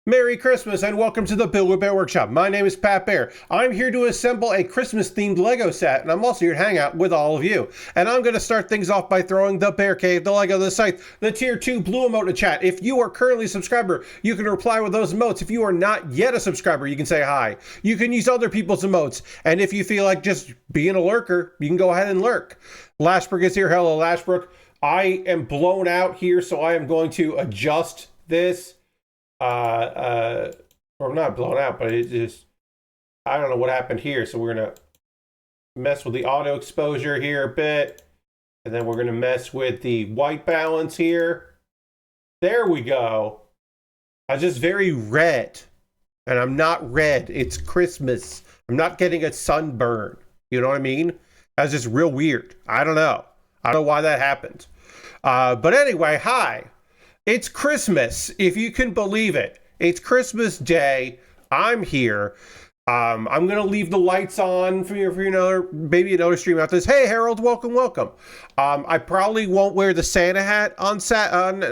Merry Christmas and welcome to the Kuma Baer Workshop. My name is Pat Baer. I'm here to assemble a Christmas-themed Lego set, and I'm also here to hang out with all of you. And I'm going to start things off by throwing the Bear Cave, the Lego, the Scythe, the Tier 2 Blue emote in chat. If you are currently a subscriber, you can reply with those emotes. If you are not yet a subscriber, you can say hi. You can use other people's emotes. And if you feel like just being a lurker, you can go ahead and lurk. Lashbrook is here. Hello, Lashbrook. I am blown out here, so I am going to adjust this. Or not blown out, but it just, I don't know what happened here. So we're going to mess with the auto exposure here a bit. And then we're going to mess with the white balance here. There we go. I was just very red. And I'm not red. It's Christmas. I'm not getting a sunburn. You know what I mean? That's just real weird. I don't know. I don't know why that happened. But anyway, hi. It's Christmas, if you can believe it. It's Christmas Day. I'm here. I'm going to leave the lights on for another, maybe another stream after this. Hey, Harold, welcome. I probably won't wear the Santa hat on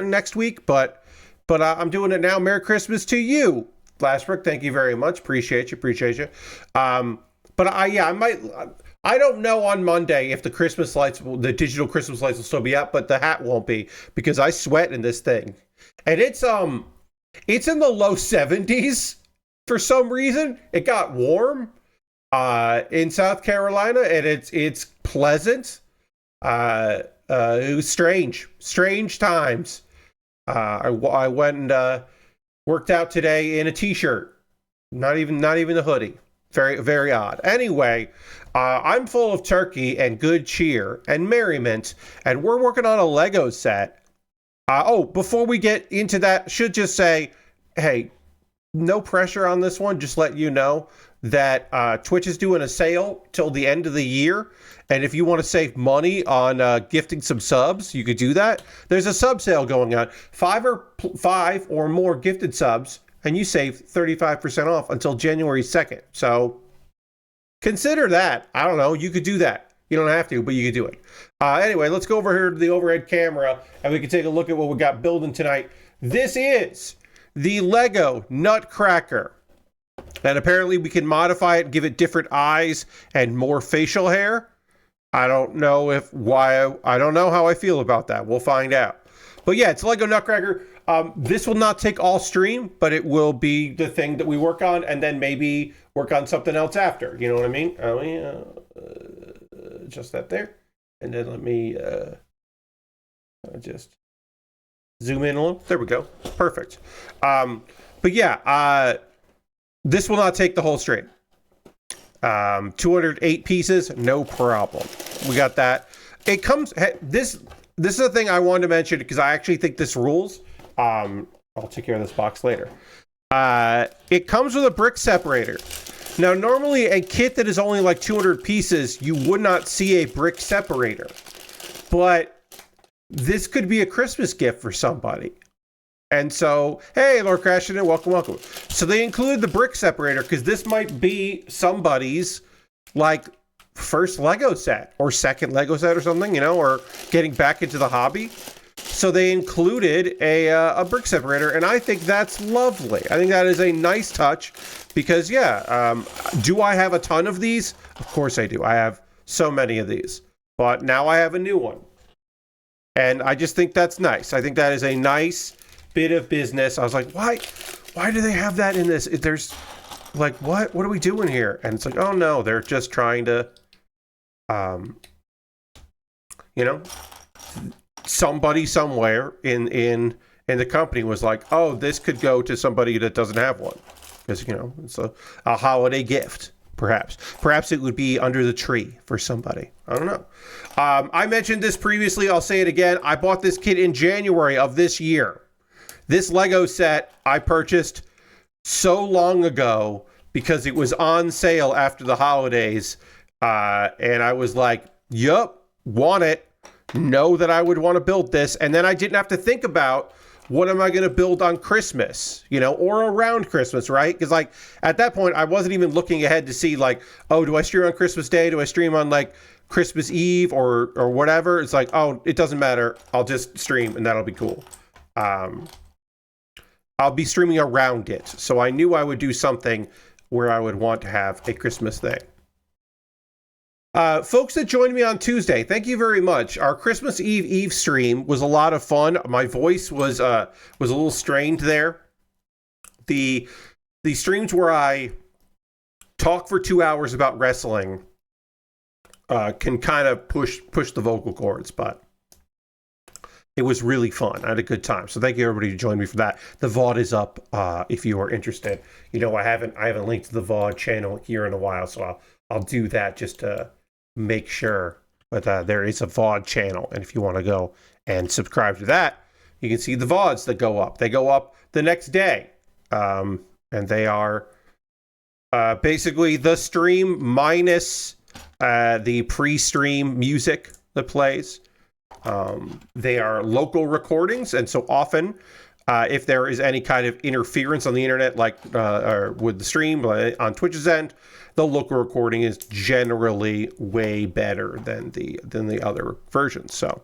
next week, but I'm doing it now. Merry Christmas to you, Lashbrook. Thank you very much. Appreciate you. I don't know on Monday if the Christmas lights, the digital Christmas lights will still be up, but the hat won't be because I sweat in this thing. And it's in the low 70s for some reason. It got warm in South Carolina and it's pleasant. It was strange times. I went and worked out today in a t-shirt, not even a hoodie. Very, very odd. Anyway, I'm full of turkey and good cheer and merriment, and we're working on a Lego set. Before we get into that, should just say, hey, no pressure on this one. Just let you know that Twitch is doing a sale till the end of the year, and if you want to save money on gifting some subs, you could do that. There's a sub sale going on. Five or more gifted subs, and you save 35% off until January 2nd. So consider that. I don't know. You could do that. You don't have to, but you could do it. Anyway, let's go over here to the overhead camera and we can take a look at what we got building tonight. This is the Lego Nutcracker. And apparently we can modify it, give it different eyes and more facial hair. I don't know I don't know how I feel about that. We'll find out. But yeah, it's Lego Nutcracker. This will not take all stream, but it will be the thing that we work on and then maybe work on something else after. You know what I mean? Just that there. And then let me just zoom in a little. There we go. Perfect. But yeah, this will not take the whole stream. 208 pieces, no problem. We got that. It comes, this is a thing I wanted to mention because I actually think this rules. I'll take care of this box later. It comes with a brick separator. Now, normally a kit that is only like 200 pieces, you would not see a brick separator. But this could be a Christmas gift for somebody. And so, hey, Lord Crashing in, welcome. So they included the brick separator because this might be somebody's like first Lego set or second Lego set or something, or getting back into the hobby. So they included a brick separator, and I think that's lovely. I think that is a nice touch because, do I have a ton of these? Of course I do. I have so many of these, but now I have a new one. And I just think that's nice. I think that is a nice bit of business. I was like, why do they have that in this? There's like, what are we doing here? And it's like, oh no, they're just trying to, somebody somewhere in the company was like, oh, this could go to somebody that doesn't have one. Because, it's a holiday gift, perhaps. Perhaps it would be under the tree for somebody. I don't know. I mentioned this previously. I'll say it again. I bought this kit in January of this year. This Lego set I purchased so long ago because it was on sale after the holidays. And I was like, yup, want it. Know that I would want to build this. And then I didn't have to think about what am I going to build on Christmas, or around Christmas, right? Because like at that point, I wasn't even looking ahead to see like, oh, do I stream on Christmas Day? Do I stream on like Christmas Eve or whatever? It's like, oh, it doesn't matter. I'll just stream and that'll be cool. I'll be streaming around it. So I knew I would do something where I would want to have a Christmas thing. Folks that joined me on Tuesday, thank you very much. Our Christmas Eve stream was a lot of fun. My voice was a little strained there. The streams where I talk for 2 hours about wrestling can kind of push the vocal cords, but it was really fun. I had a good time. So thank you everybody who joined me for that. The VOD is up if you are interested. You know, I haven't linked to the VOD channel here in a while, so I'll do that just to make sure. But there is a VOD channel, and if you want to go and subscribe to that, you can see the VODs that go up. They go up the next day, and they are basically the stream minus the pre-stream music that plays. They are local recordings, and so often if there is any kind of interference on the internet, like or with the stream on Twitch's end, the local recording is generally way better than the other versions. So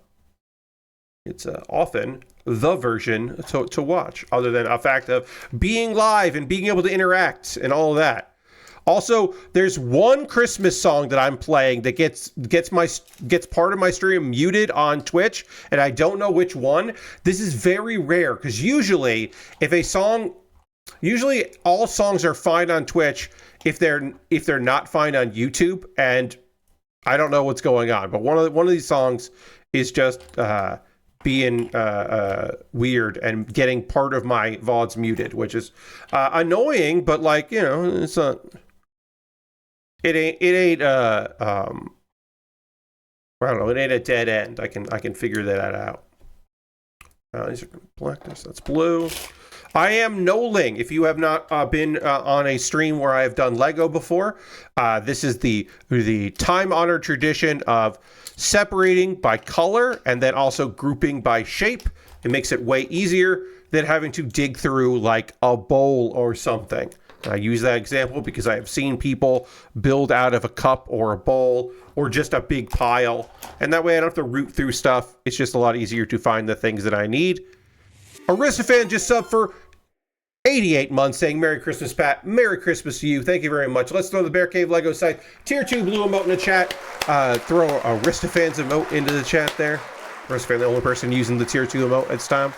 it's often the version to watch, other than a fact of being live and being able to interact and all of that. Also, there's one Christmas song that I'm playing that gets part of my stream muted on Twitch, and I don't know which one. This is very rare, because usually all songs are fine on Twitch if they're not fine on YouTube, and I don't know what's going on. But one of these songs is just being weird and getting part of my VODs muted, which is annoying, but like, you know, it's not. It ain't I don't know, it ain't a dead end. I can figure that out. These are blackness, that's blue. I am Noling. If you have not been on a stream where I have done Lego before, this is the time-honored tradition of separating by color and then also grouping by shape. It makes it way easier than having to dig through like a bowl or something. I use that example because I have seen people build out of a cup or a bowl or just a big pile. And that way I don't have to root through stuff. It's just a lot easier to find the things that I need. Aristofan just subbed for 88 months saying, Merry Christmas, Pat. Merry Christmas to you. Thank you very much. Let's throw the Bear Cave Lego site tier 2 blue emote in the chat. Throw Aristofan's emote into the chat there. Aristofan, the only person using the tier 2 emote at this time.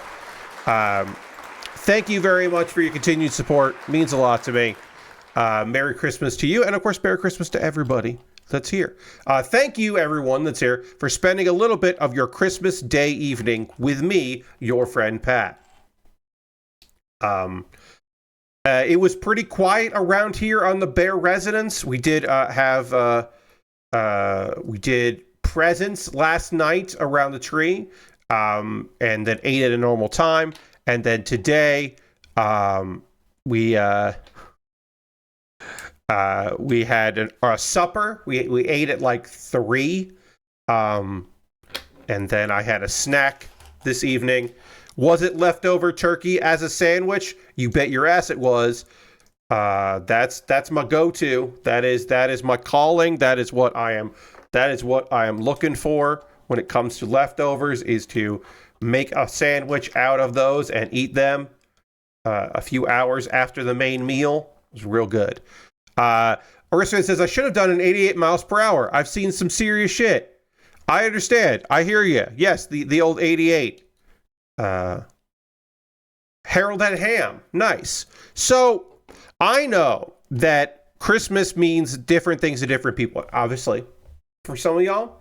Thank you very much for your continued support. It means a lot to me. Merry Christmas to you. And of course, Merry Christmas to everybody that's here. Thank you, everyone that's here, for spending a little bit of your Christmas Day evening with me, your friend Pat. It was pretty quiet around here on the Bear residence. We did we did presents last night around the tree, and then ate at a normal time. And then today, we had a supper. We ate at like 3, and then I had a snack this evening. Was it leftover turkey as a sandwich? You bet your ass it was. That's my go-to. That is my calling. That is what I am looking for when it comes to leftovers, is to make a sandwich out of those and eat them a few hours after the main meal. It was real good. Aristocrat says, I should have done an 88 miles per hour. I've seen some serious shit. I understand. I hear you. Yes, the old 88. Harold had ham. Nice. So I know that Christmas means different things to different people. Obviously, for some of y'all,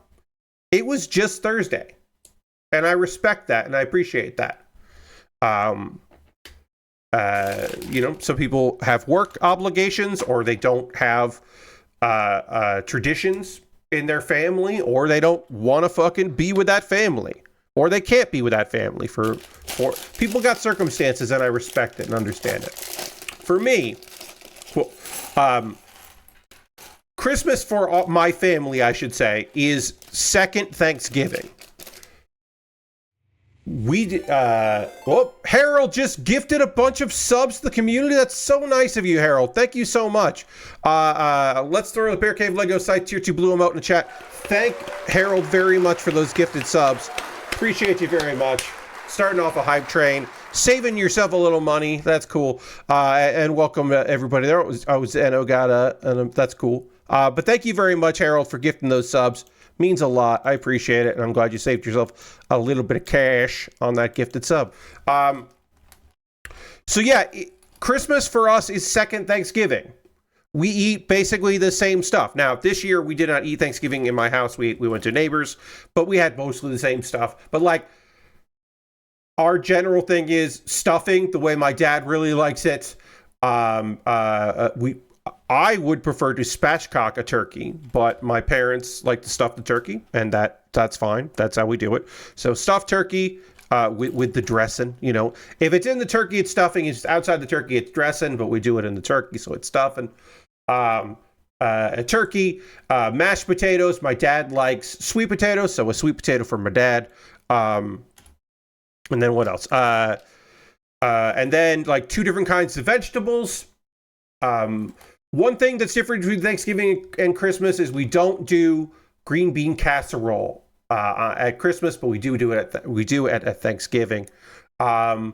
it was just Thursday. And I respect that, and I appreciate that. Some people have work obligations, or they don't have traditions in their family, or they don't want to fucking be with that family, or they can't be with that family. For people got circumstances, and I respect it and understand it. For me, Christmas for my family, I should say, is second Thanksgiving. Harold just gifted a bunch of subs to the community. That's so nice of you, Harold. Thank you so much. Let's throw the Bear Cave Lego site tier 2 blue emote in the chat. Thank Harold very much for those gifted subs. Appreciate you very much. starting off a hype train, saving yourself a little money. That's cool. And welcome everybody there. I was Ogata, and that's cool. But thank you very much, Harold, for gifting those subs. Means a lot. I appreciate it, and I'm glad you saved yourself a little bit of cash on that gifted sub. So yeah, Christmas for us is second Thanksgiving. We eat basically the same stuff. Now, this year we did not eat Thanksgiving in my house. We went to neighbors, but we had mostly the same stuff. But like, our general thing is stuffing the way my dad really likes it. I would prefer to spatchcock a turkey, but my parents like to stuff the turkey, and that's fine. That's how we do it. So stuffed turkey with the dressing. You know, if it's in the turkey, it's stuffing. If it's outside the turkey, it's dressing. But we do it in the turkey, so it's stuffing. A turkey, mashed potatoes. My dad likes sweet potatoes, so a sweet potato for my dad. And then what else? And then like 2 different kinds of vegetables. One thing that's different between Thanksgiving and Christmas is we don't do green bean casserole at Christmas, but we do it at Thanksgiving. And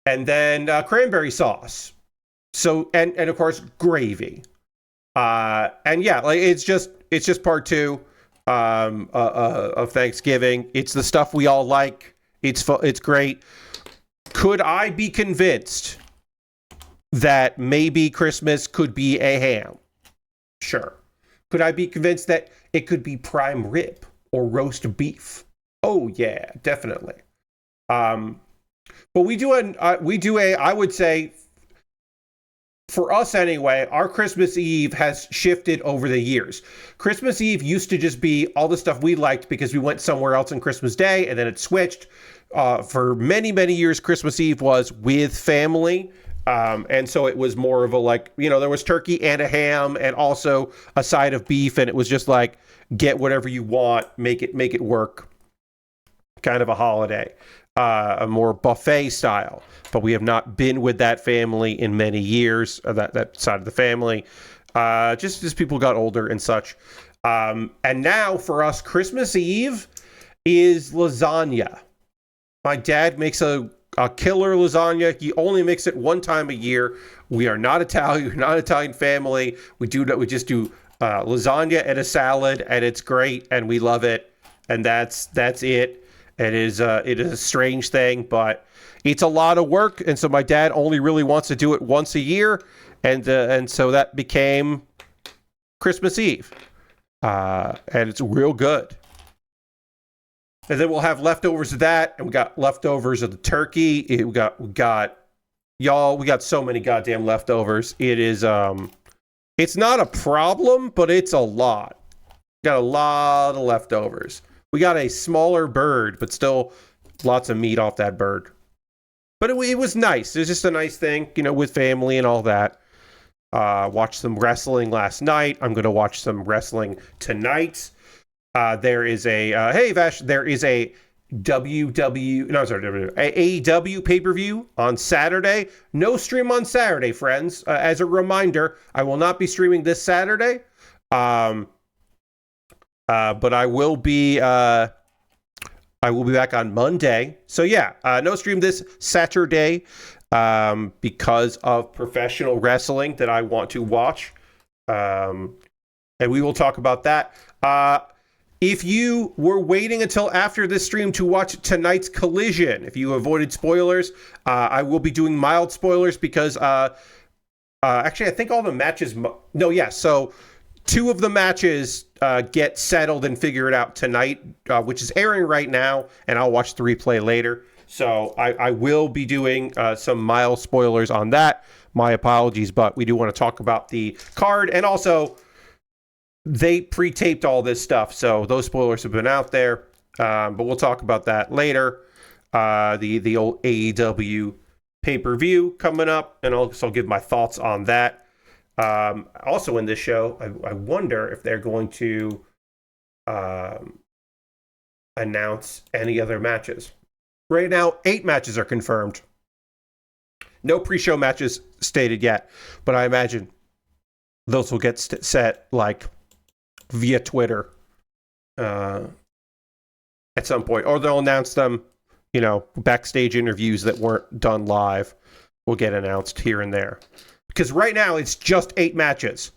then cranberry sauce. So and of course gravy. And yeah, like it's just part 2 of Thanksgiving. It's the stuff we all like. It's great. Could I be convinced that maybe Christmas could be a ham? Sure. Could I be convinced that it could be prime rib or roast beef? Oh yeah, definitely. But we do I would say, for us anyway, our Christmas Eve has shifted over the years. Christmas Eve used to just be all the stuff we liked because we went somewhere else on Christmas Day, and then it switched. For many, many years, Christmas Eve was with family. And so it was more of a, like, you know, there was turkey and a ham and also a side of beef. And it was just like, get whatever you want, make it work. Kind of a holiday, a more buffet style. But we have not been with that family in many years, that side of the family. Just as people got older and such. And now for us, Christmas Eve is lasagna. My dad makes a killer lasagna. He only makes it one time a year. We are not Italian. We're not an Italian family. We just do lasagna and a salad, and it's great, and we love it. And that's it. It is a strange thing, but it's a lot of work, and so my dad only really wants to do it once a year, and so that became Christmas Eve, and it's real good. And then we'll have leftovers of that, and we got leftovers of the turkey. We got so many goddamn leftovers. It is it's not a problem, but it's a lot. Got a lot of leftovers. We got a smaller bird, but still lots of meat off that bird. But it was nice. It was just a nice thing, you know, with family and all that. Watched some wrestling last night. I'm going to watch some wrestling tonight. There is a hey Vash, there is a AEW pay-per-view on Saturday. No stream on Saturday, friends. As a reminder, I will not be streaming this Saturday. But I will be back on Monday. So yeah, no stream this Saturday because of professional wrestling that I want to watch. And we will talk about that. If you were waiting until after this stream to watch tonight's Collision, if you avoided spoilers, I will be doing mild spoilers because actually I think all the matches so 2 of the matches get settled and figured out tonight, which is airing right now, and I'll watch the replay later. So I will be doing some mild spoilers on that. My apologies, but we do want to talk about the card, and also they pre-taped all this stuff, so those spoilers have been out there. But we'll talk about that later. The old AEW pay-per-view coming up, and I'll give my thoughts on that. Also in this show, I wonder if they're going to announce any other matches. Right now, 8 matches are confirmed. No pre-show matches stated yet, but I imagine those will get set like via Twitter at some point, or they'll announce them backstage interviews that weren't done live will get announced here and there. Because right now it's just 8 matches.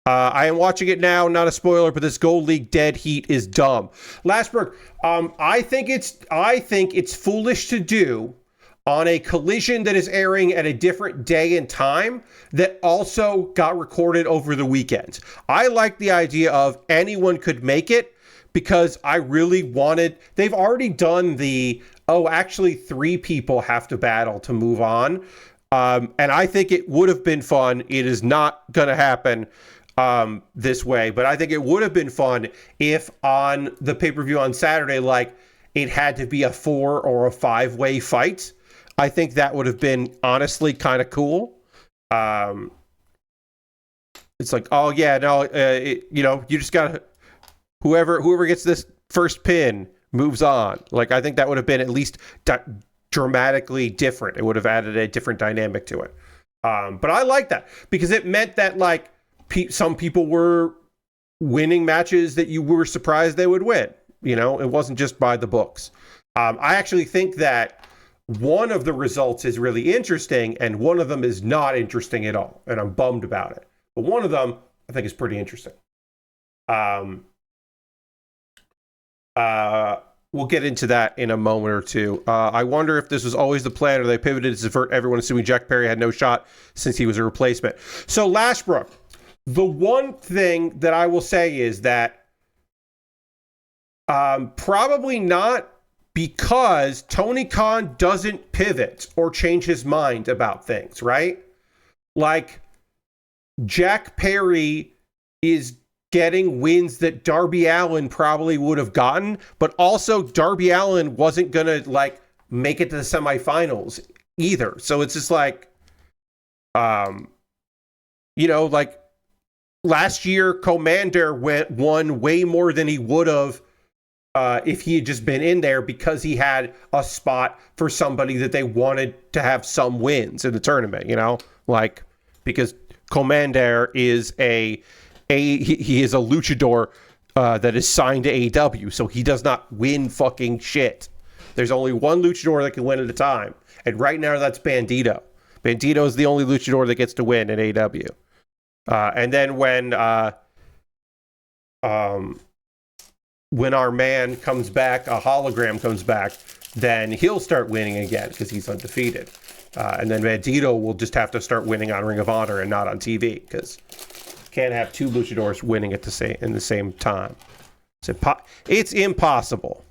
I am watching it now, not a spoiler, but this Gold League dead heat is dumb. Lastberg, I think it's foolish to do on a Collision that is airing at a different day and time that also got recorded over the weekend. I like the idea of anyone could make it, because I really wanted... They've already done actually 3 people have to battle to move on. And I think it would have been fun. It is not going to happen this way, but I think it would have been fun if on the pay-per-view on Saturday, like, it had to be a 4 or a 5-way fight. I think that would have been honestly kind of cool. It's like, oh yeah, no, you just gotta, whoever gets this first pin moves on. Like, I think that would have been at least dramatically different. It would have added a different dynamic to it. But I like that because it meant that, like, some people were winning matches that you were surprised they would win. It wasn't just by the books. I actually think that one of the results is really interesting, and one of them is not interesting at all, and I'm bummed about it. But one of them I think is pretty interesting. We'll get into that in a moment or two. I wonder if this was always the plan, or they pivoted to subvert everyone, assuming Jack Perry had no shot since he was a replacement. So, Lashbrook, the one thing that I will say is that probably not, because Tony Khan doesn't pivot or change his mind about things, right? Like, Jack Perry is getting wins that Darby Allin probably would have gotten, but also Darby Allin wasn't going to, like, make it to the semifinals either. So it's just like, like, last year, Commander won way more than he would have if he had just been in there, because he had a spot for somebody that they wanted to have some wins in the tournament, like, because Commander is he is a luchador that is signed to AEW, so he does not win fucking shit. There's only one luchador that can win at a time, and right now that's Bandito. Bandito is the only luchador that gets to win in AEW. And then when our man comes back, a hologram comes back, then he'll start winning again because he's undefeated. And then Bandito will just have to start winning on Ring of Honor and not on TV, because can't have 2 luchadors winning at in the same time. It's impossible.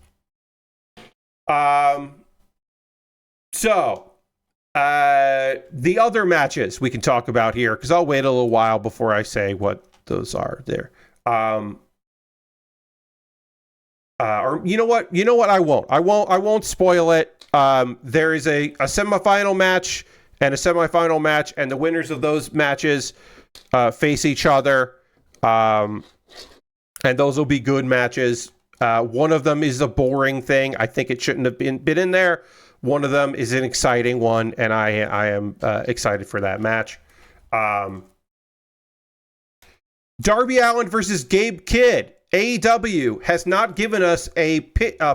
So the other matches we can talk about here, because I'll wait a little while before I say what those are there. Or you know what? I won't spoil it. There is a semifinal match and a semifinal match, and the winners of those matches face each other. And those will be good matches. One of them is a boring thing. I think it shouldn't have been in there. One of them is an exciting one, and I am excited for that match. Darby Allin versus Gabe Kidd. AEW has not given us a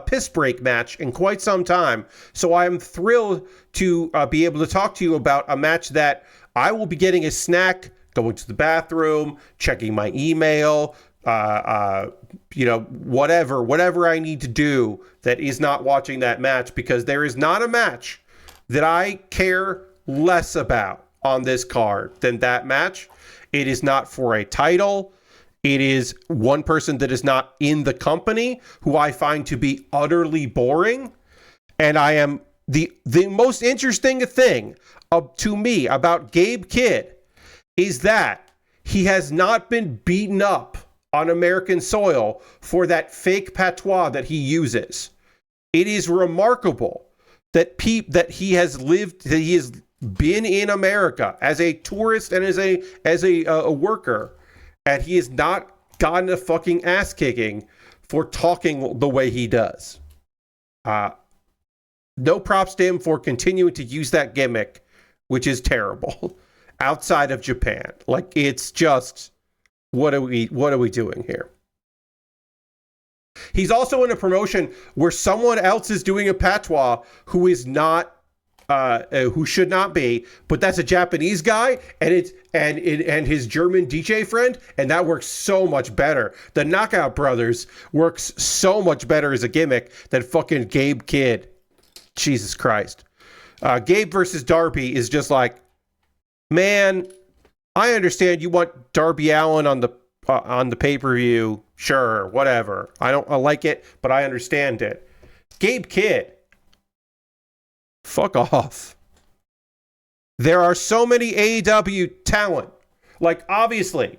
piss break match in quite some time, so I am thrilled to be able to talk to you about a match that I will be getting a snack, going to the bathroom, checking my email, whatever I need to do that is not watching that match, because there is not a match that I care less about on this card than that match. It is not for a title. It is one person that is not in the company, who I find to be utterly boring. And I am the most interesting thing to me about Gabe Kidd is that he has not been beaten up on American soil for that fake patois that he uses. It is remarkable that he has been in America as a tourist and as a worker, and he has not gotten a fucking ass kicking for talking the way he does. No props to him for continuing to use that gimmick, which is terrible, outside of Japan. Like, it's just, what are we doing here? He's also in a promotion where someone else is doing a patois who is not, who should not be, but that's a Japanese guy, and his German DJ friend, and that works so much better. The Knockout Brothers works so much better as a gimmick than fucking Gabe Kidd. Jesus Christ. Gabe versus Darby is just like, man, I understand you want Darby Allin on the pay-per-view. Sure, whatever. I like it, but I understand it. Gabe Kidd, fuck off. There are so many AEW talent. Like, obviously,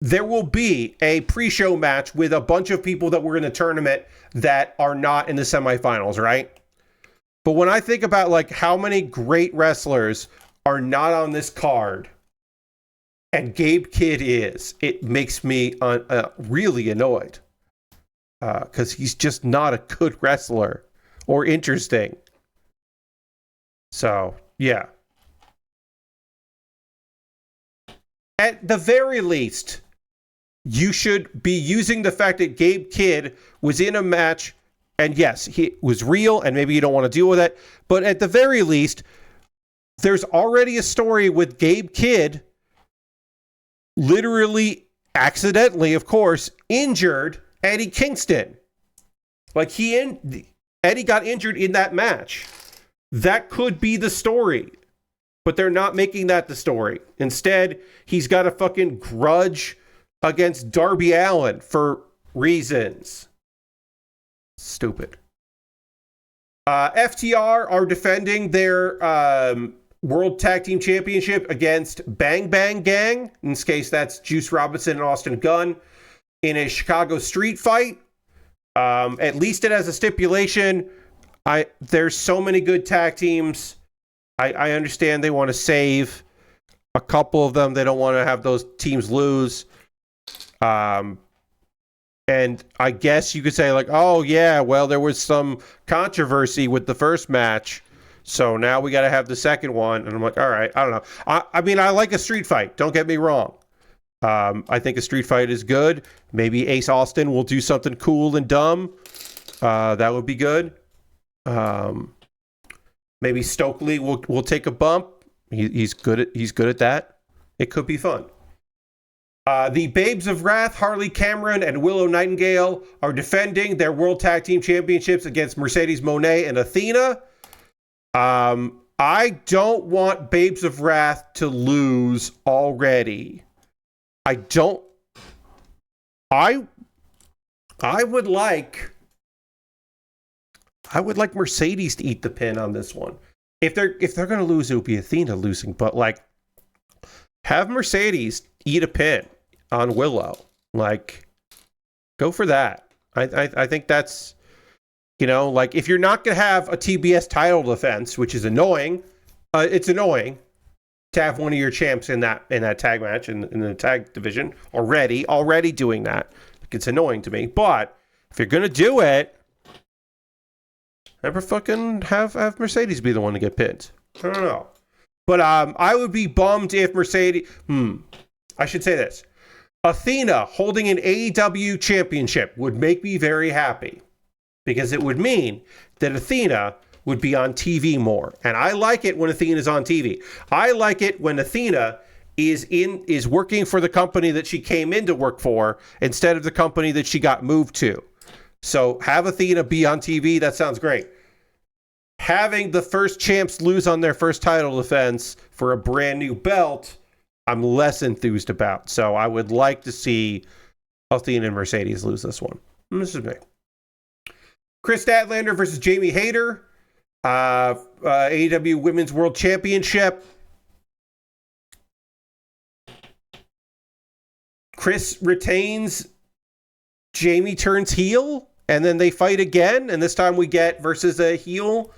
there will be a pre-show match with a bunch of people that were in the tournament that are not in the semifinals, right? But when I think about, like, how many great wrestlers are not on this card, and Gabe Kidd is, it makes me really annoyed. Because he's just not a good wrestler or interesting. So, yeah. At the very least, you should be using the fact that Gabe Kidd was in a match, and yes, he was real, and maybe you don't want to deal with it, but at the very least, there's already a story with Gabe Kidd literally, accidentally, of course, injured Eddie Kingston. Like, Eddie got injured in that match. That could be the story. But they're not making that the story. Instead, he's got a fucking grudge against Darby Allin for reasons. Stupid. FTR are defending their World Tag Team Championship against Bang Bang Gang. In this case, that's Juice Robinson and Austin Gunn in a Chicago street fight. At least it has a stipulation. There's so many good tag teams. I understand they want to save a couple of them. They don't want to have those teams lose. And I guess you could say, like, oh, yeah, well, there was some controversy with the first match, so now we got to have the second one. And I'm like, all right, I don't know. I mean, I like a street fight. Don't get me wrong. I think a street fight is good. Maybe Ace Austin will do something cool and dumb. That would be good. Maybe Stokely will take a bump. He's good at that. It could be fun. The Babes of Wrath, Harley Cameron and Willow Nightingale, are defending their World Tag Team Championships against Mercedes Moné and Athena. I don't want Babes of Wrath to lose already. I would like Mercedes to eat the pin on this one. If they're going to lose, it would be Athena losing. But, like, have Mercedes eat a pin on Willow. Like, go for that. I think that's, like, if you're not going to have a TBS title defense, which is annoying, it's annoying to have one of your champs in that tag match in the tag division already doing that. Like, it's annoying to me. But if you're going to do it, never fucking have Mercedes be the one to get pinned. I don't know. But I would be bummed if Mercedes... I should say this. Athena holding an AEW championship would make me very happy. Because it would mean that Athena would be on TV more. And I like it when Athena's on TV. I like it when Athena is working for the company that she came in to work for instead of the company that she got moved to. So have Athena be on TV. That sounds great. Having the first champs lose on their first title defense for a brand new belt, I'm less enthused about. So I would like to see Athena and Mercedes lose this one. This is me. Chris Statlander versus Jamie Hayter. AEW Women's World Championship. Chris retains. Jamie turns heel. And then they fight again. And this time we get versus a heel.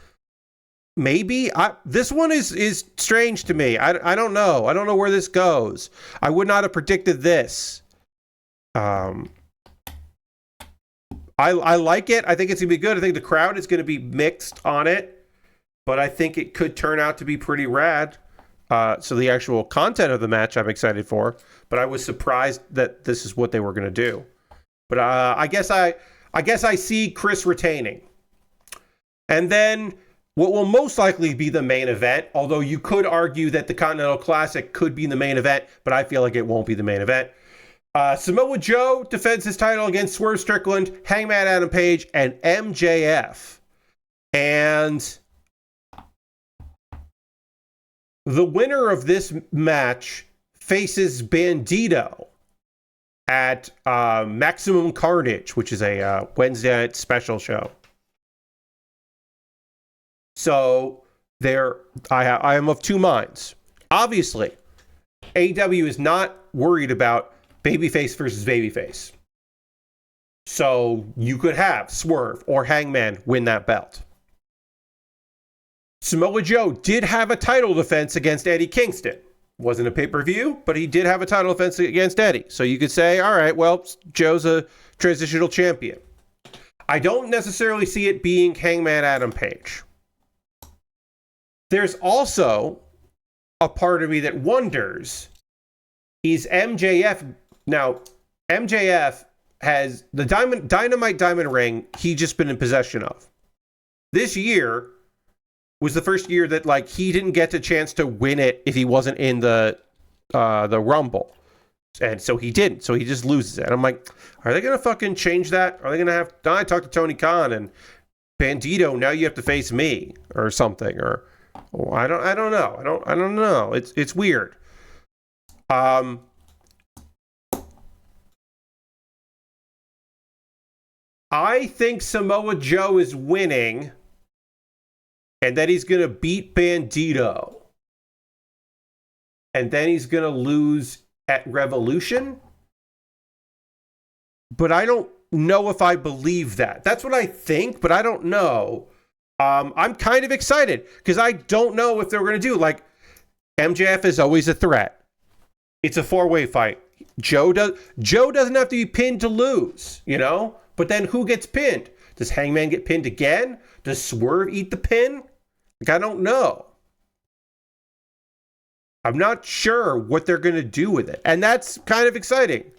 Maybe. This one is strange to me. I don't know. I don't know where this goes. I would not have predicted this. I like it. I think it's going to be good. I think the crowd is going to be mixed on it. But I think it could turn out to be pretty rad. So the actual content of the match I'm excited for. But I was surprised that this is what they were going to do. But I guess I I guess I see Chris retaining. And then what will most likely be the main event, although you could argue that the Continental Classic could be the main event, but I feel like it won't be the main event. Samoa Joe defends his title against Swerve Strickland, Hangman Adam Page, and MJF. And the winner of this match faces Bandito at Maximum Carnage, which is a Wednesday night special show. So I am of two minds. Obviously, AEW is not worried about babyface versus babyface. So you could have Swerve or Hangman win that belt. Samoa Joe did have a title defense against Eddie Kingston. Wasn't a pay-per-view, but he did have a title defense against Eddie. So you could say, all right, well, Joe's a transitional champion. I don't necessarily see it being Hangman Adam Page. There's also a part of me that wonders, is MJF... Now, MJF has the Dynamite Diamond ring he just been in possession of. This year was the first year that, like, he didn't get the chance to win it if he wasn't in the Rumble. And so he didn't. So he just loses it. I'm like, are they going to fucking change that? Are they going to have... I talked to Tony Khan and Bandito, now you have to face me or something, or... Oh, I don't know. I don't know. It's weird. I think Samoa Joe is winning, and then he's gonna beat Bandito, and then he's gonna lose at Revolution. But I don't know if I believe that. That's what I think, but I don't know. I'm kind of excited because I don't know if they're going to do, like, MJF is always a threat. It's a four-way fight. Joe doesn't have to be pinned to lose, you know? But then who gets pinned? Does Hangman get pinned again? Does Swerve eat the pin? Like, I don't know. I'm not sure what they're going to do with it. And that's kind of exciting.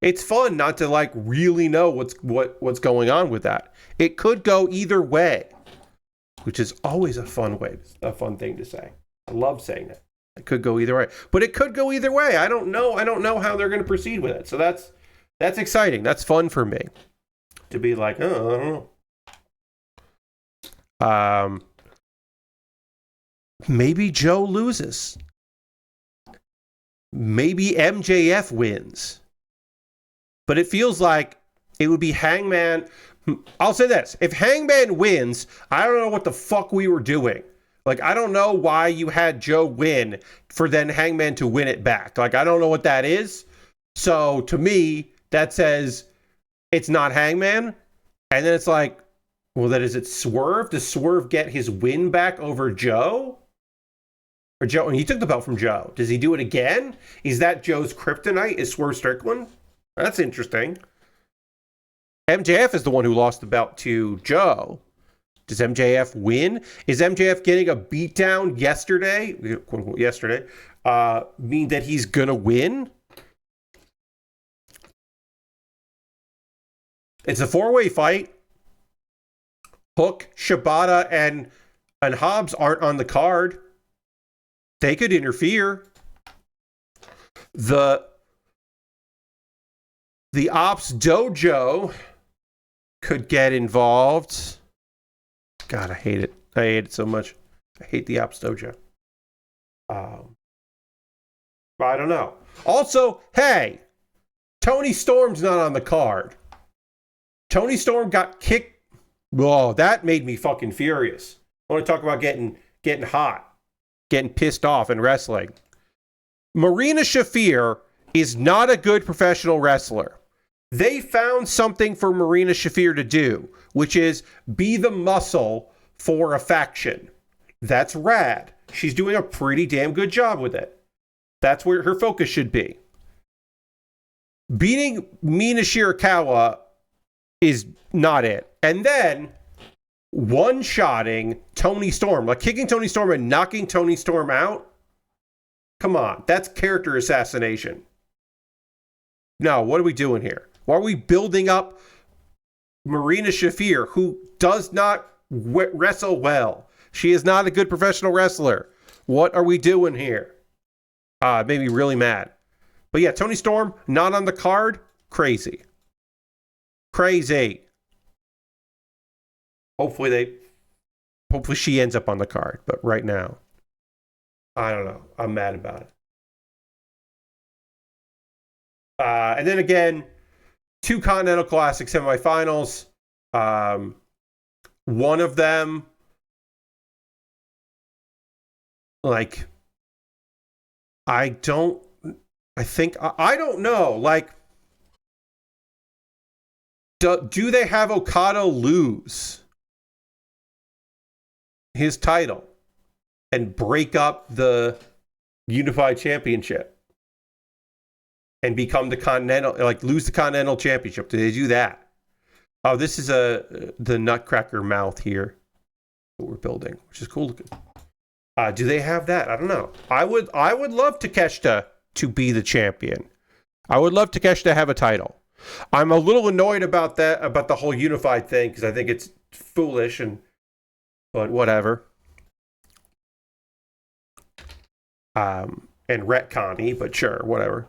It's fun not to, like, really know what's going on with that. It could go either way, which is always a fun thing to say. I love saying that. It could go either way. But it could go either way. I don't know. I don't know how they're going to proceed with it. So that's exciting. That's fun for me. To be like, oh, I don't know. Maybe Joe loses. Maybe MJF wins. But it feels like it would be Hangman. I'll say this. If Hangman wins, I don't know what the fuck we were doing. Like, I don't know why you had Joe win for then Hangman to win it back. Like, I don't know what that is. So, to me, that says it's not Hangman. And then it's like, well, then is it Swerve? Does Swerve get his win back over Joe? Or Joe, and he took the belt from Joe. Does he do it again? Is that Joe's kryptonite? Is Swerve Strickland? That's interesting. MJF is the one who lost the belt to Joe. Does MJF win? Is MJF getting a beatdown yesterday, quote unquote yesterday, mean that he's going to win? It's a four-way fight. Hook, Shibata, and Hobbs aren't on the card. They could interfere. The Ops Dojo could get involved. God, I hate it. I hate it so much. I hate the Ops Dojo. But I don't know. Also, hey, Tony Storm's not on the card. Tony Storm got kicked. Oh, that made me fucking furious. I want to talk about getting hot, getting pissed off in wrestling. Marina Shafir is not a good professional wrestler. They found something for Marina Shafir to do, which is be the muscle for a faction. That's rad. She's doing a pretty damn good job with it. That's where her focus should be. Beating Mina Shirakawa is not it. And then one-shotting Tony Storm, like kicking Tony Storm and knocking Tony Storm out. Come on, that's character assassination. No, what are we doing here? Why are we building up Marina Shafir, who does not wrestle well. She is not a good professional wrestler. What are we doing here? It made me really mad. But yeah, Toni Storm, not on the card. Crazy. Hopefully she ends up on the card. But right now, I don't know. I'm mad about it. And then again, 2 Continental Classic semifinals. One of them, like, I don't know. Like, do they have Okada lose his title and break up the Unified Championship and become the Continental, like lose the Continental Championship? Do they do that? Oh, this is the Nutcracker mouth here that we're building, which is cool looking. Do they have that? I don't know. I would love Takeshita to be the champion. I would love Takeshita to have a title. I'm a little annoyed about that, about the whole unified thing, because I think it's foolish, but whatever. And retconny, but sure, whatever.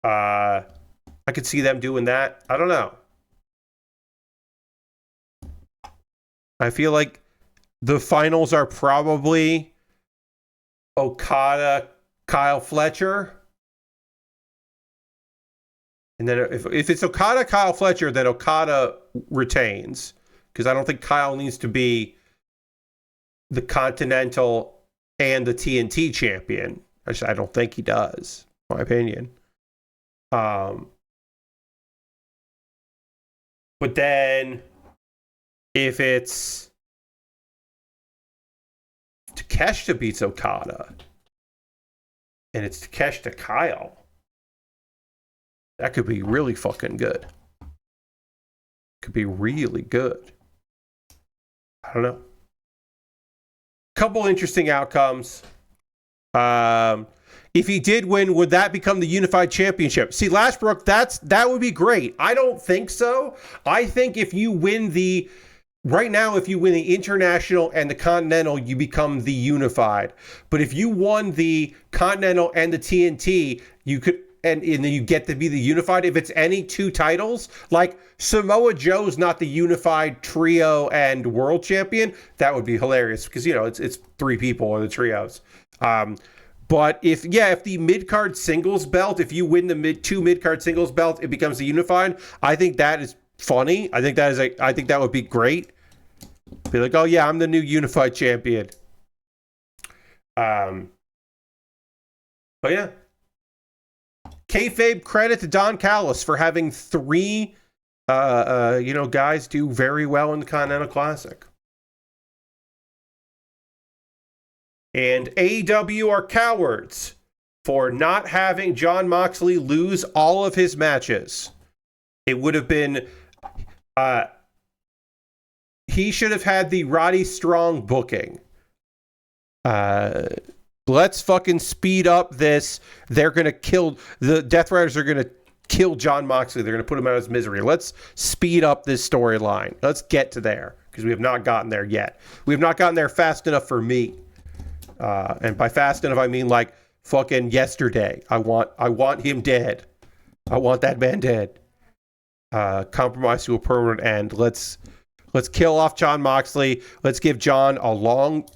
I could see them doing that. I don't know. I feel like the finals are probably Okada, Kyle Fletcher. And then if it's Okada, Kyle Fletcher, then Okada retains. Because I don't think Kyle needs to be the Continental and the TNT champion. I don't think he does, in my opinion. But then if it's Takeshita beats Okada and it's Takeshita Kyle, that could be really fucking good. Could be really good. I don't know. Couple interesting outcomes. If he did win, would that become the Unified Championship? See, Lashbrook, that would be great. I don't think so. I think if you win right now, if you win the International and the Continental, you become the Unified. But if you won the Continental and the TNT, you could, and then you get to be the Unified. If it's any 2 titles, like Samoa Joe's not the Unified Trio and World Champion, that would be hilarious, because, it's 3 people in the trios. But if the mid-card singles belt, if you win the 2 mid-card singles belt, it becomes the Unified. I think that is funny. I think that would be great. Be like, oh yeah, I'm the new Unified Champion. But yeah. Kayfabe credit to Don Callis for having 3 guys do very well in the Continental Classic. And AEW are cowards for not having Jon Moxley lose all of his matches. It would have been he should have had the Roddy Strong booking. Let's fucking speed up this. They're going to kill... The Death Riders are going to kill Jon Moxley. They're going to put him out of his misery. Let's speed up this storyline. Let's get to there, because we have not gotten there yet. We have not gotten there fast enough for me. And by fast enough, I mean like fucking yesterday. I want him dead. I want that man dead. Compromise to a permanent end. Let's kill off Jon Moxley. Let's give Jon a long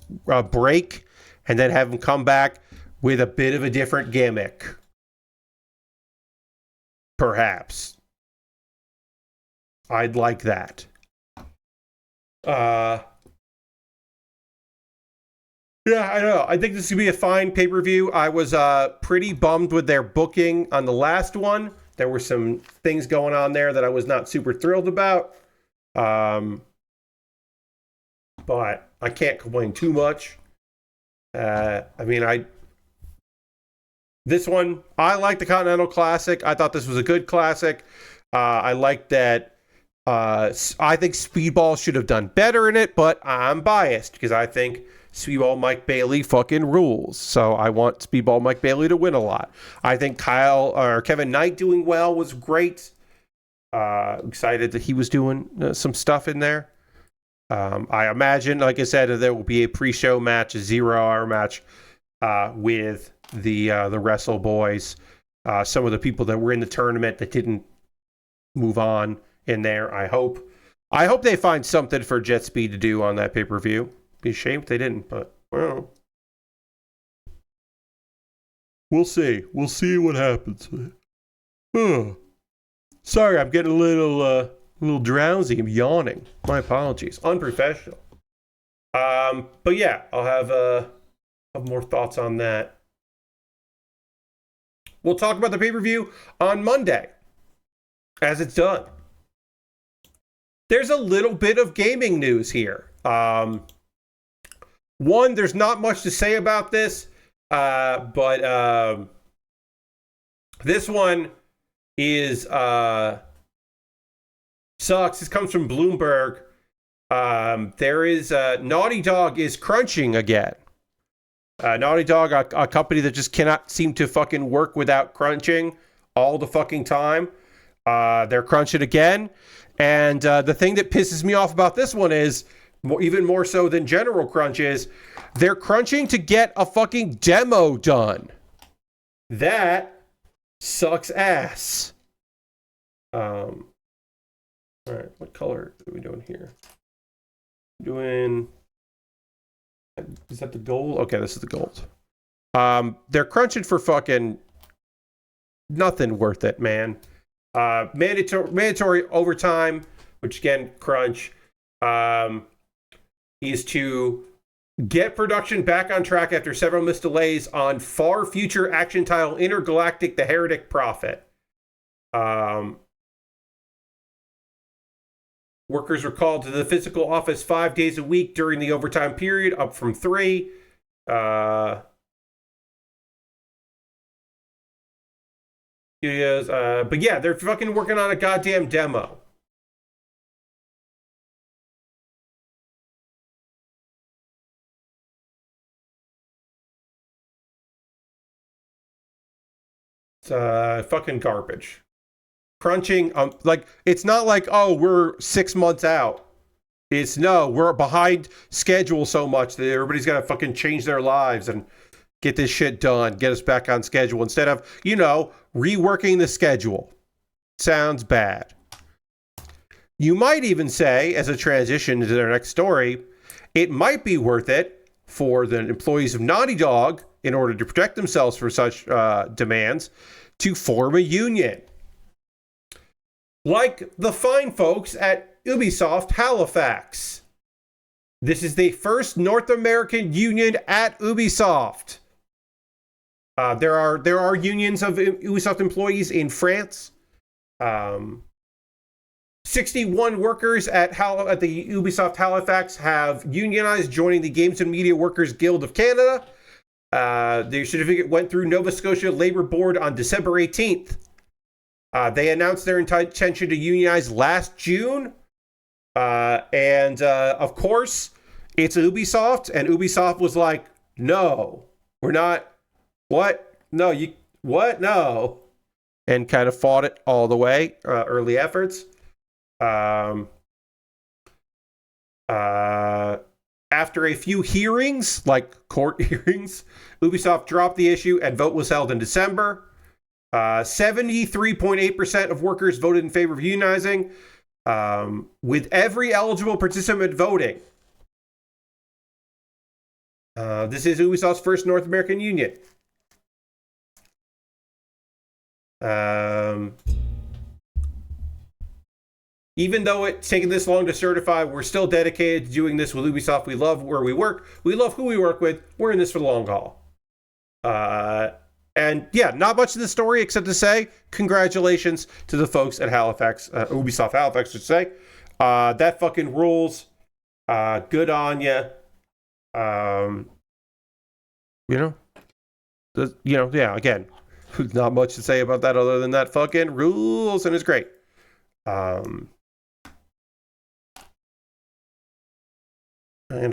break, and then have him come back with a bit of a different gimmick. Perhaps. I'd like that. Yeah, I don't know. I think this could be a fine pay-per-view. I was pretty bummed with their booking on the last one. There were some things going on there that I was not super thrilled about. But I can't complain too much. This one, I like the Continental Classic. I thought this was a good classic. I like that. I think Speedball should have done better in it, but I'm biased because I think Speedball Mike Bailey fucking rules. So I want Speedball Mike Bailey to win a lot. I think Kevin Knight doing well was great. Excited that he was doing some stuff in there. I imagine, like I said, there will be a pre-show match, a 0-hour match with the Wrestle Boys. Some of the people that were in the tournament that didn't move on in there. I hope they find something for Jet Speed to do on that pay-per-view. Be a shame if they didn't, but well, we'll see. We'll see what happens. Sorry, I'm getting a little drowsy. I'm yawning. My apologies. Unprofessional. But yeah, I'll have more thoughts on that. We'll talk about the pay-per-view on Monday, as it's done. There's a little bit of gaming news here. One, there's not much to say about this, but this one is sucks. This comes from Bloomberg. There is Naughty Dog is crunching again. Naughty Dog, a company that just cannot seem to fucking work without crunching all the fucking time. They're crunching again. And the thing that pisses me off about this one is, even more so than general crunch, is they're crunching to get a fucking demo done. That sucks ass. All right, what color are we doing here? Is that the gold? Okay, this is the gold. They're crunching for fucking nothing worth it, man. Mandatory overtime, which again, crunch, is to get production back on track after several missed delays on far future action title Intergalactic: The Heretic Prophet. Workers were called to the physical office 5 days a week during the overtime period, up from 3. But yeah, they're fucking working on a goddamn demo. It's fucking garbage. Crunching, like, it's not like, oh, we're 6 months out. It's no, we're behind schedule so much that everybody's got to fucking change their lives and get this shit done, get us back on schedule instead of, reworking the schedule. Sounds bad. You might even say, as a transition to their next story, it might be worth it for the employees of Naughty Dog, in order to protect themselves from such demands, to form a union. Like the fine folks at Ubisoft Halifax. This is the first North American union at Ubisoft. There are unions of Ubisoft employees in France. 61 workers at the Ubisoft Halifax have unionized, joining the Games and Media Workers Guild of Canada. The certificate went through Nova Scotia Labour Board on December 18th. They announced their intention to unionize last June. And of course, it's Ubisoft, and Ubisoft was like, no, we're not. What? No, you, what? No. And kind of fought it all the way, early efforts. After a few hearings, like court hearings, Ubisoft dropped the issue and vote was held in December. 73.8% of workers voted in favor of unionizing, with every eligible participant voting. This is Ubisoft's first North American union. Even though it's taken this long to certify, we're still dedicated to doing this with Ubisoft. We love where we work. We love who we work with. We're in this for the long haul. And yeah, not much of the story except to say congratulations to the folks at Halifax, Ubisoft Halifax, I should say. That fucking rules. Good on you. Yeah, again, not much to say about that other than that fucking rules, and it's great. And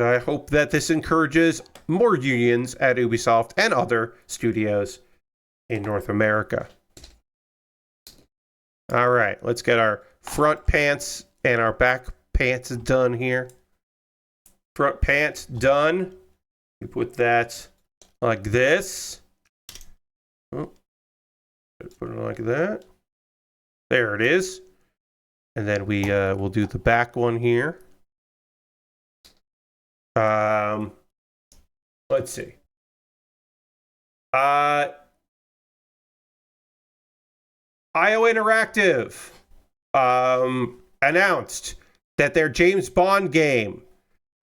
I hope that this encourages more unions at Ubisoft and other studios in North America. All right, let's get our front pants and our back pants done here. Front pants done. We put that like this. Oh, put it like that. There it is. And then we'll do the back one here. Let's see. IO Interactive announced that their James Bond game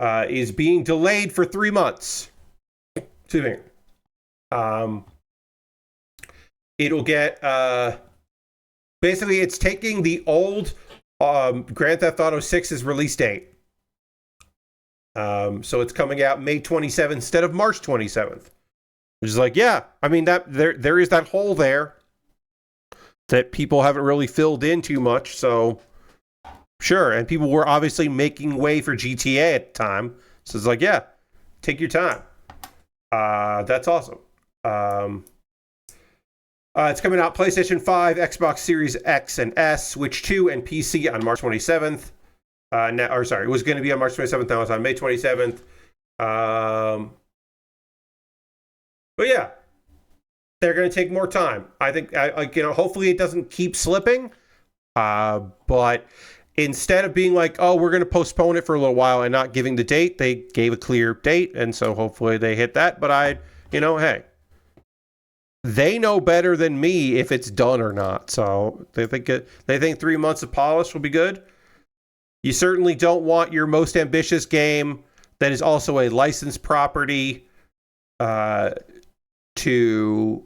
is being delayed for 3 months. Excuse me. It'll get basically it's taking the old Grand Theft Auto 6's release date. So it's coming out May 27th instead of March 27th. Which is like, yeah, I mean that there is that hole there that people haven't really filled in too much, so sure. And people were obviously making way for GTA at the time. So it's like, yeah, take your time. That's awesome. It's coming out PlayStation 5, Xbox Series X and S, Switch 2, and PC on March 27th. It was going to be on March 27th. Now it's on May 27th. But yeah, they're going to take more time. I think, hopefully it doesn't keep slipping. But instead of being like, oh, we're going to postpone it for a little while and not giving the date, they gave a clear date. And so hopefully they hit that. But hey, they know better than me if it's done or not. So they think 3 months of polish will be good. You certainly don't want your most ambitious game that is also a licensed property to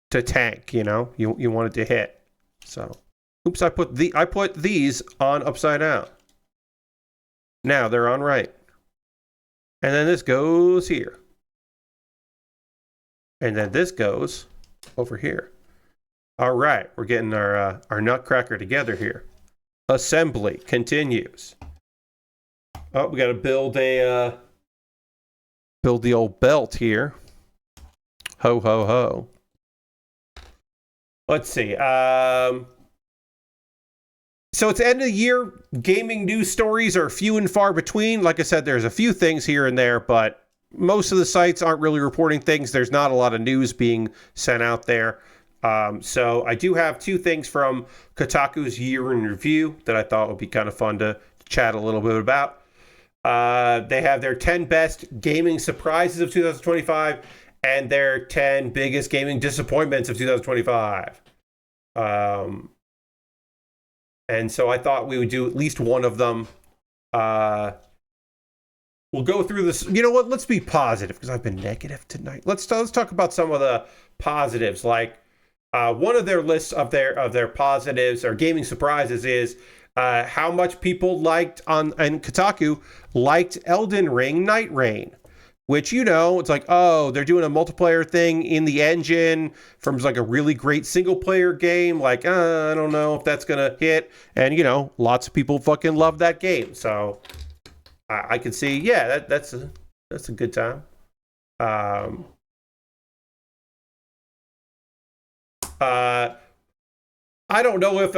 tank. You want it to hit. So, oops, I put these on upside down. Now they're on right, and then this goes here, and then this goes over here. All right, we're getting our Nutcracker together here. Assembly continues. Oh, we got to build the old belt here. Ho ho ho. Let's see. So it's the end of the year. Gaming news stories are few and far between. Like I said, there's a few things here and there, but most of the sites aren't really reporting things. There's not a lot of news being sent out there. So I do have two things from Kotaku's year in review that I thought would be kind of fun to chat a little bit about. They have their 10 best gaming surprises of 2025 and their 10 biggest gaming disappointments of 2025. And so I thought we would do at least one of them. We'll go through this. You know what? Let's be positive because I've been negative tonight. Let's talk about some of the positives. Like one of their lists of their positives or gaming surprises is how much people liked and Kotaku liked Elden Ring Night Rain. Which, it's like, oh, they're doing a multiplayer thing in the engine from like a really great single player game. Like, I don't know if that's going to hit. And, lots of people fucking love that game. So I can see, yeah, that's a good time. I don't know if,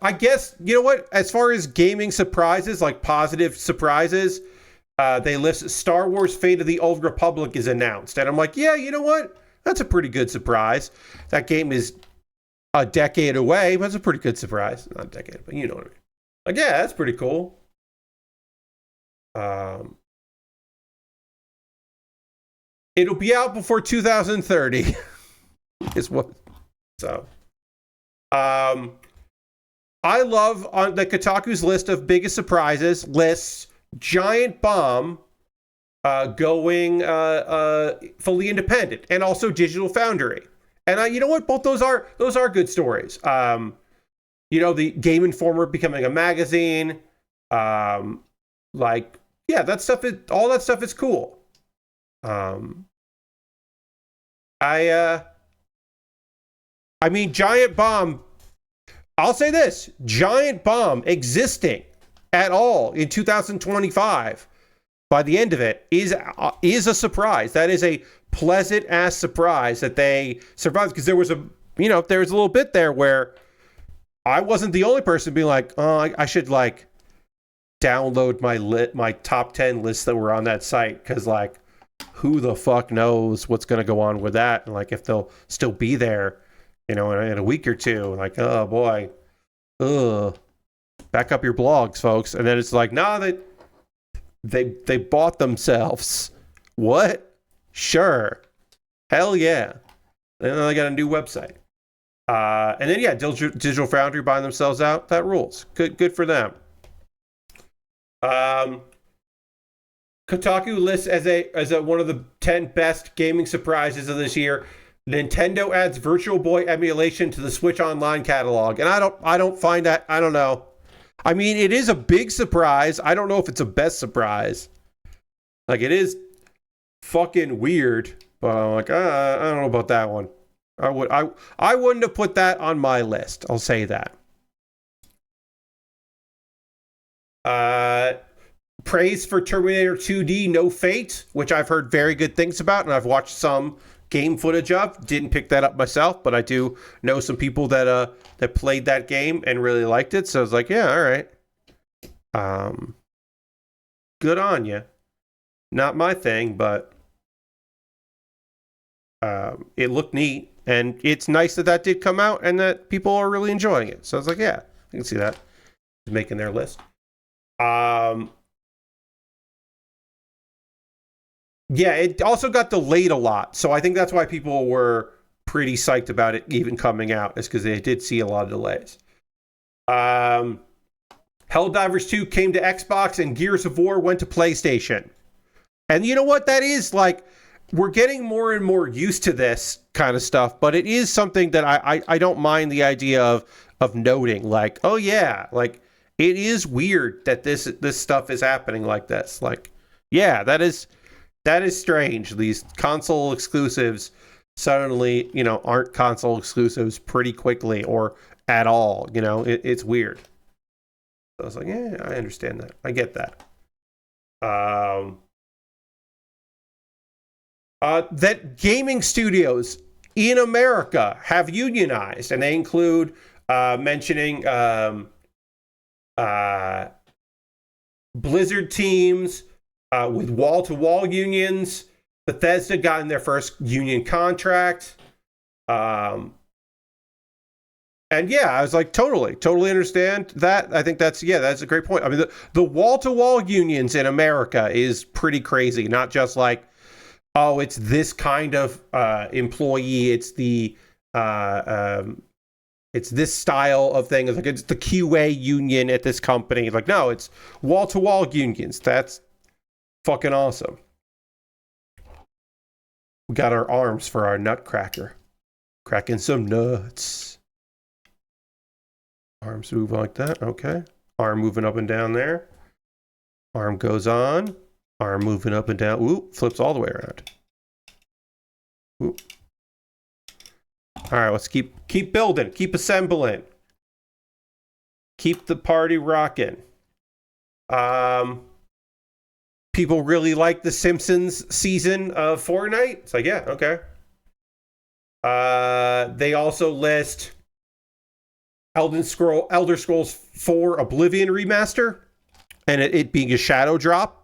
I guess, you know what? As far as gaming surprises, like positive surprises, they list Star Wars Fate of the Old Republic is announced. And I'm like, yeah, you know what? That's a pretty good surprise. That game is a decade away, but it's a pretty good surprise. Not a decade, but you know what I mean. Like, yeah, that's pretty cool. It'll be out before 2030. is what. So, I love on the Kotaku's list of biggest surprises lists Giant Bomb going fully independent and also Digital Foundry. And you know what? Both those are good stories. The Game Informer becoming a magazine. All that stuff is cool. Giant Bomb, I'll say this, Giant Bomb existing at all in 2025 by the end of it is a surprise. That is a pleasant ass surprise that they survived, because there was a little bit there where I wasn't the only person being like, oh, I should like download my top 10 lists that were on that site, because like who the fuck knows what's going to go on with that, and like if they'll still be there, you know, in a week or two. Like, oh boy, back up your blogs, folks. And then it's like, nah, they bought themselves. What? Sure, hell yeah. And then they got a new website. And then yeah, Digital Foundry buying themselves out. That rules. Good for them. Kotaku lists as a one of the 10 best gaming surprises of this year. Nintendo adds Virtual Boy emulation to the Switch Online catalog, and I don't find that. I don't know. I mean, it is a big surprise. I don't know if it's a best surprise. Like, it is fucking weird, but I'm like, I don't know about that one. I wouldn't have put that on my list. I'll say that. Praise for Terminator 2D No Fate, which I've heard very good things about, and I've watched some game footage of. Didn't pick that up myself, but I do know some people that played that game and really liked it. So I was like, yeah, all right. Good on you. Not my thing, but it looked neat, and it's nice that did come out and that people are really enjoying it. So I was like, yeah, I can see that. Making their list. Yeah, it also got delayed a lot, so I think that's why people were pretty psyched about it even coming out, is because they did see a lot of delays. Helldivers 2 came to Xbox, and Gears of War went to PlayStation. And you know what? That is, like, we're getting more and more used to this kind of stuff, but it is something that I don't mind the idea of noting. Like, oh yeah, like, it is weird that this stuff is happening like this. Like, yeah, that is strange. These console exclusives suddenly, you know, aren't console exclusives pretty quickly or at all. You know, it's weird. So I was like, yeah, I understand that. I get that. That gaming studios in America have unionized, and they include mentioning Blizzard teams with wall-to-wall unions. Bethesda got in their first union contract. And yeah, I was like, totally understand that. I think that's a great point. I mean, the wall-to-wall unions in America is pretty crazy. Not just like, oh, it's this kind of employee. It's it's this style of thing. It's like, it's the QA union at this company. Like, no, it's wall-to-wall unions. That's fucking awesome. We got our arms for our Nutcracker. Cracking some nuts. Arms move like that. Okay. Arm moving up and down there. Arm goes on. Arm moving up and down. Ooh, flips all the way around. Ooh. All right, let's keep building. Keep assembling. Keep the party rocking. People really like the Simpsons season of Fortnite. It's like, yeah, okay. They also list Elder Scrolls 4 Oblivion remaster, and it being a shadow drop.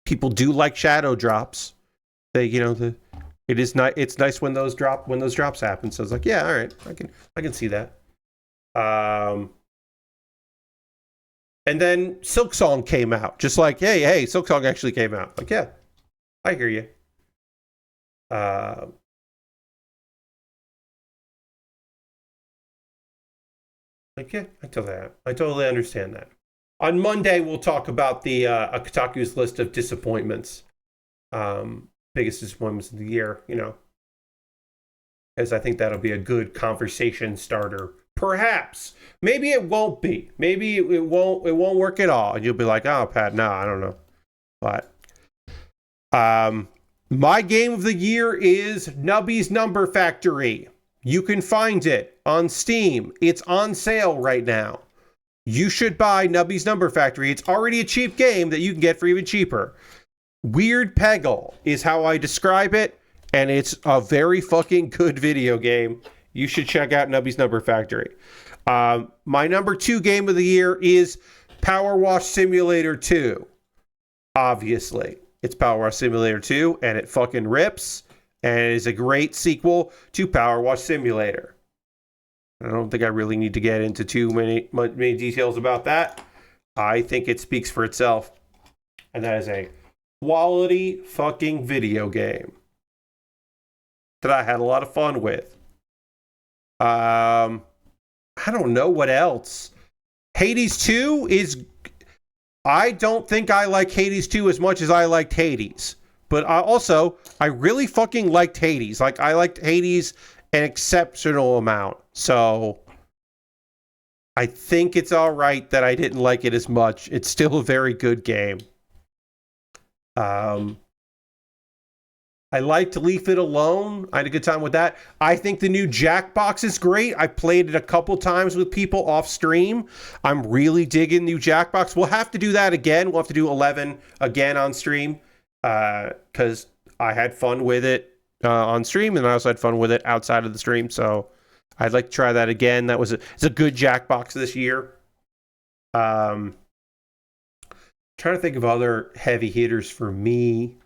People do like shadow drops. They, you know, it's nice when those drops happen. So it's like, yeah, all right, I can see that. And then Silksong came out, just like, hey, Silksong actually came out. Like, yeah, I hear you. Like, yeah, I totally understand that. On Monday, we'll talk about the Kotaku's list of disappointments. Biggest disappointments of the year, you know. As I think that'll be a good conversation starter. Perhaps. Maybe it won't be. Maybe it won't work at all. And you'll be like, oh, Pat, no, I don't know. But my game of the year is Nubby's Number Factory. You can find it on Steam. It's on sale right now. You should buy Nubby's Number Factory. It's already a cheap game that you can get for even cheaper. Weird Peggle is how I describe it, and it's a very fucking good video game. You should check out Nubby's Number Factory. My number 2 game of the year is Power Wash Simulator 2. Obviously, it's Power Wash Simulator 2, and it fucking rips, and it is a great sequel to Power Wash Simulator. I don't think I really need to get into too many details about that. I think it speaks for itself, and that is a quality fucking video game that I had a lot of fun with. I don't know what else. Hades 2 is... I don't think I like Hades 2 as much as I liked Hades. But I really fucking liked Hades. Like, I liked Hades an exceptional amount. So, I think it's alright that I didn't like it as much. It's still a very good game. I liked Leave It Alone. I had a good time with that. I think the new Jackbox is great. I played it a couple times with people off stream. I'm really digging new Jackbox. We'll have to do that again. We'll have to do 11 again on stream because I had fun with it on stream, and I also had fun with it outside of the stream. So I'd like to try that again. It's a good Jackbox this year. Trying to think of other heavy hitters for me.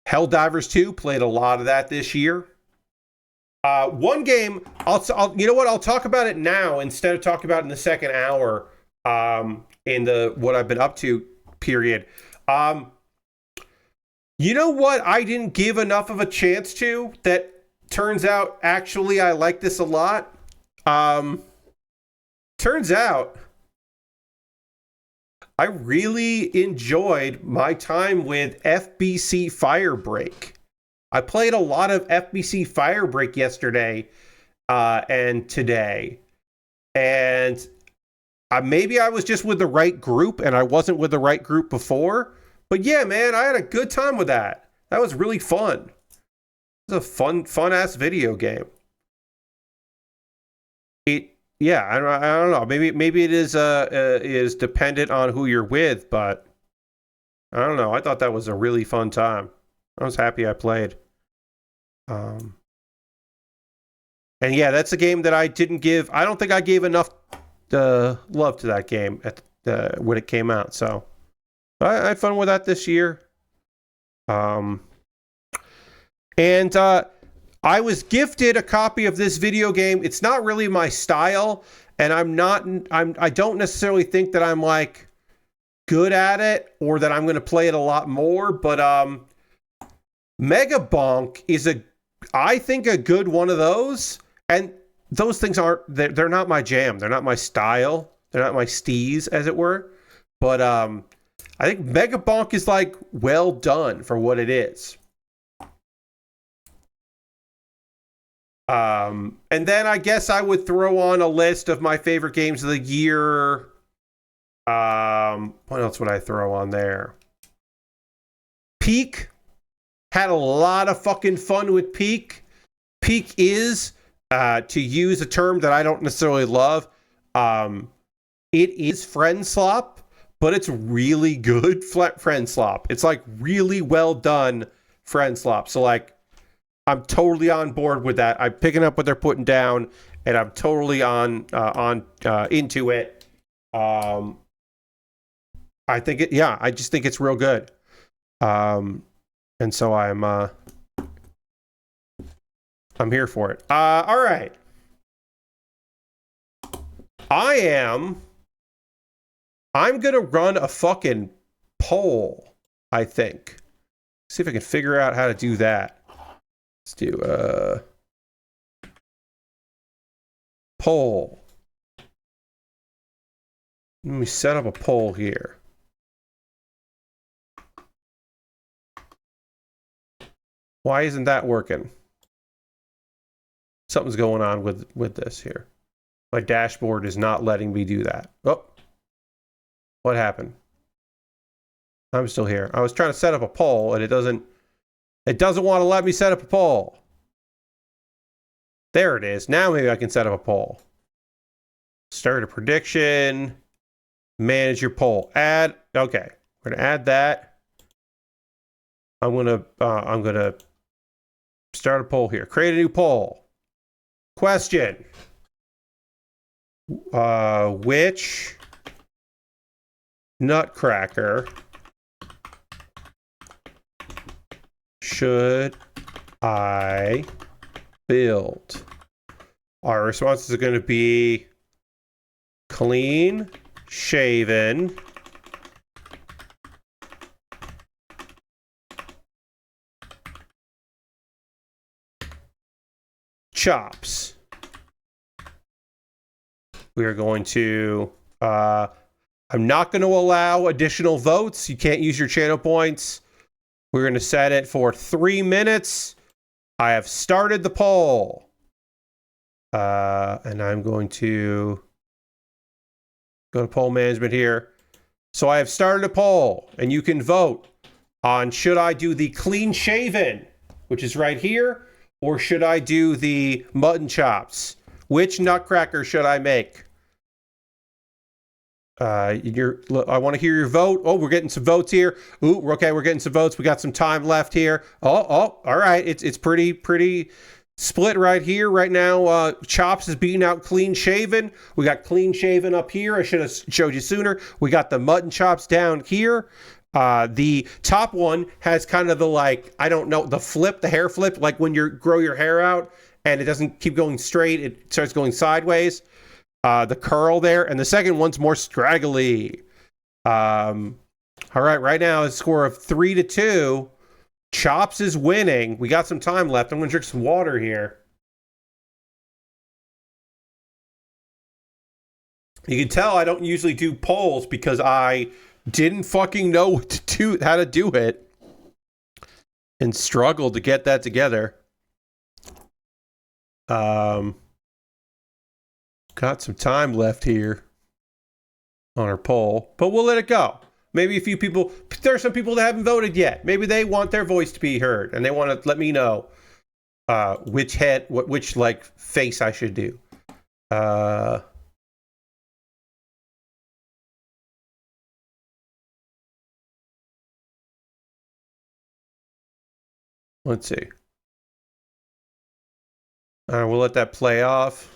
Helldivers 2, played a lot of that this year. One game, you know what? I'll talk about it now instead of talking about it in the second hour in the what I've been up to period. You know what I didn't give enough of a chance to that turns out actually I like this a lot? Turns out I really enjoyed my time with FBC Firebreak. I played a lot of FBC Firebreak yesterday and today. And maybe I was just with the right group and I wasn't with the right group before. But yeah, man, I had a good time with that. That was really fun. It was a fun-ass video game. Yeah, I don't know. Maybe it is dependent on who you're with, but I don't know. I thought that was a really fun time. I was happy I played. And yeah, that's a game that I didn't give. I don't think I gave enough love to that game when it came out. So I had fun with that this year. And I was gifted a copy of this video game. It's not really my style, and I don't necessarily think that I'm like good at it or that I'm going to play it a lot more, but Mega Bonk is I think a good one of those, and those things they're not my jam. They're not my style. They're not my steez, as it were. But I think Mega Bonk is like well done for what it is. And then I guess I would throw on a list of my favorite games of the year. What else would I throw on there? Peak. Had a lot of fucking fun with Peak. Peak is, to use a term that I don't necessarily love, it is friend slop, but it's really good friend slop. It's like really well done friend slop. So like, I'm totally on board with that. I'm picking up what they're putting down, and I'm totally into it. I think it. Yeah, I just think it's real good. And so I'm here for it. All right. I'm gonna run a fucking poll. I think. See if I can figure out how to do that. Let's do poll. Let me set up a poll here. Why isn't that working? Something's going on with this here. My dashboard is not letting me do that. Oh, what happened? I'm still here. I was trying to set up a poll and it doesn't want to let me set up a poll. There it is. Now maybe I can set up a poll. Start a prediction. Manage your poll. Add. Okay. We're going to add that. I'm going to start a poll here. Create a new poll. Question. Which Nutcracker should I build? Our responses are going to be clean shaven, chops. We are going to, I'm not going to allow additional votes. You can't use your channel points. We're going to set it for 3 minutes. I have started the poll. And I'm going to go to poll management here. So I have started a poll, and you can vote on should I do the clean shaven, which is right here, or should I do the mutton chops? Which Nutcracker should I make? I want to hear your vote. Oh, we're getting some votes here. Ooh, okay, we're getting some votes. We got some time left here. Oh, all right. It's pretty split right here. Right now, Chops is beating out Clean Shaven. We got Clean Shaven up here. I should have showed you sooner. We got the Mutton Chops down here. The top one has kind of the, like, I don't know, the flip, the hair flip, like when you grow your hair out and it doesn't keep going straight, it starts going sideways. The curl there, and the second one's more straggly. All right now a score of 3-2. Chops is winning. We got some time left. I'm gonna drink some water here. You can tell I don't usually do polls because I didn't fucking know what to do, how to do it, and struggled to get that together. Got some time left here on our poll, but we'll let it go. Maybe a few people, there are some people that haven't voted yet. Maybe they want their voice to be heard and they want to let me know which like face I should do. Let's see. We'll let that play off.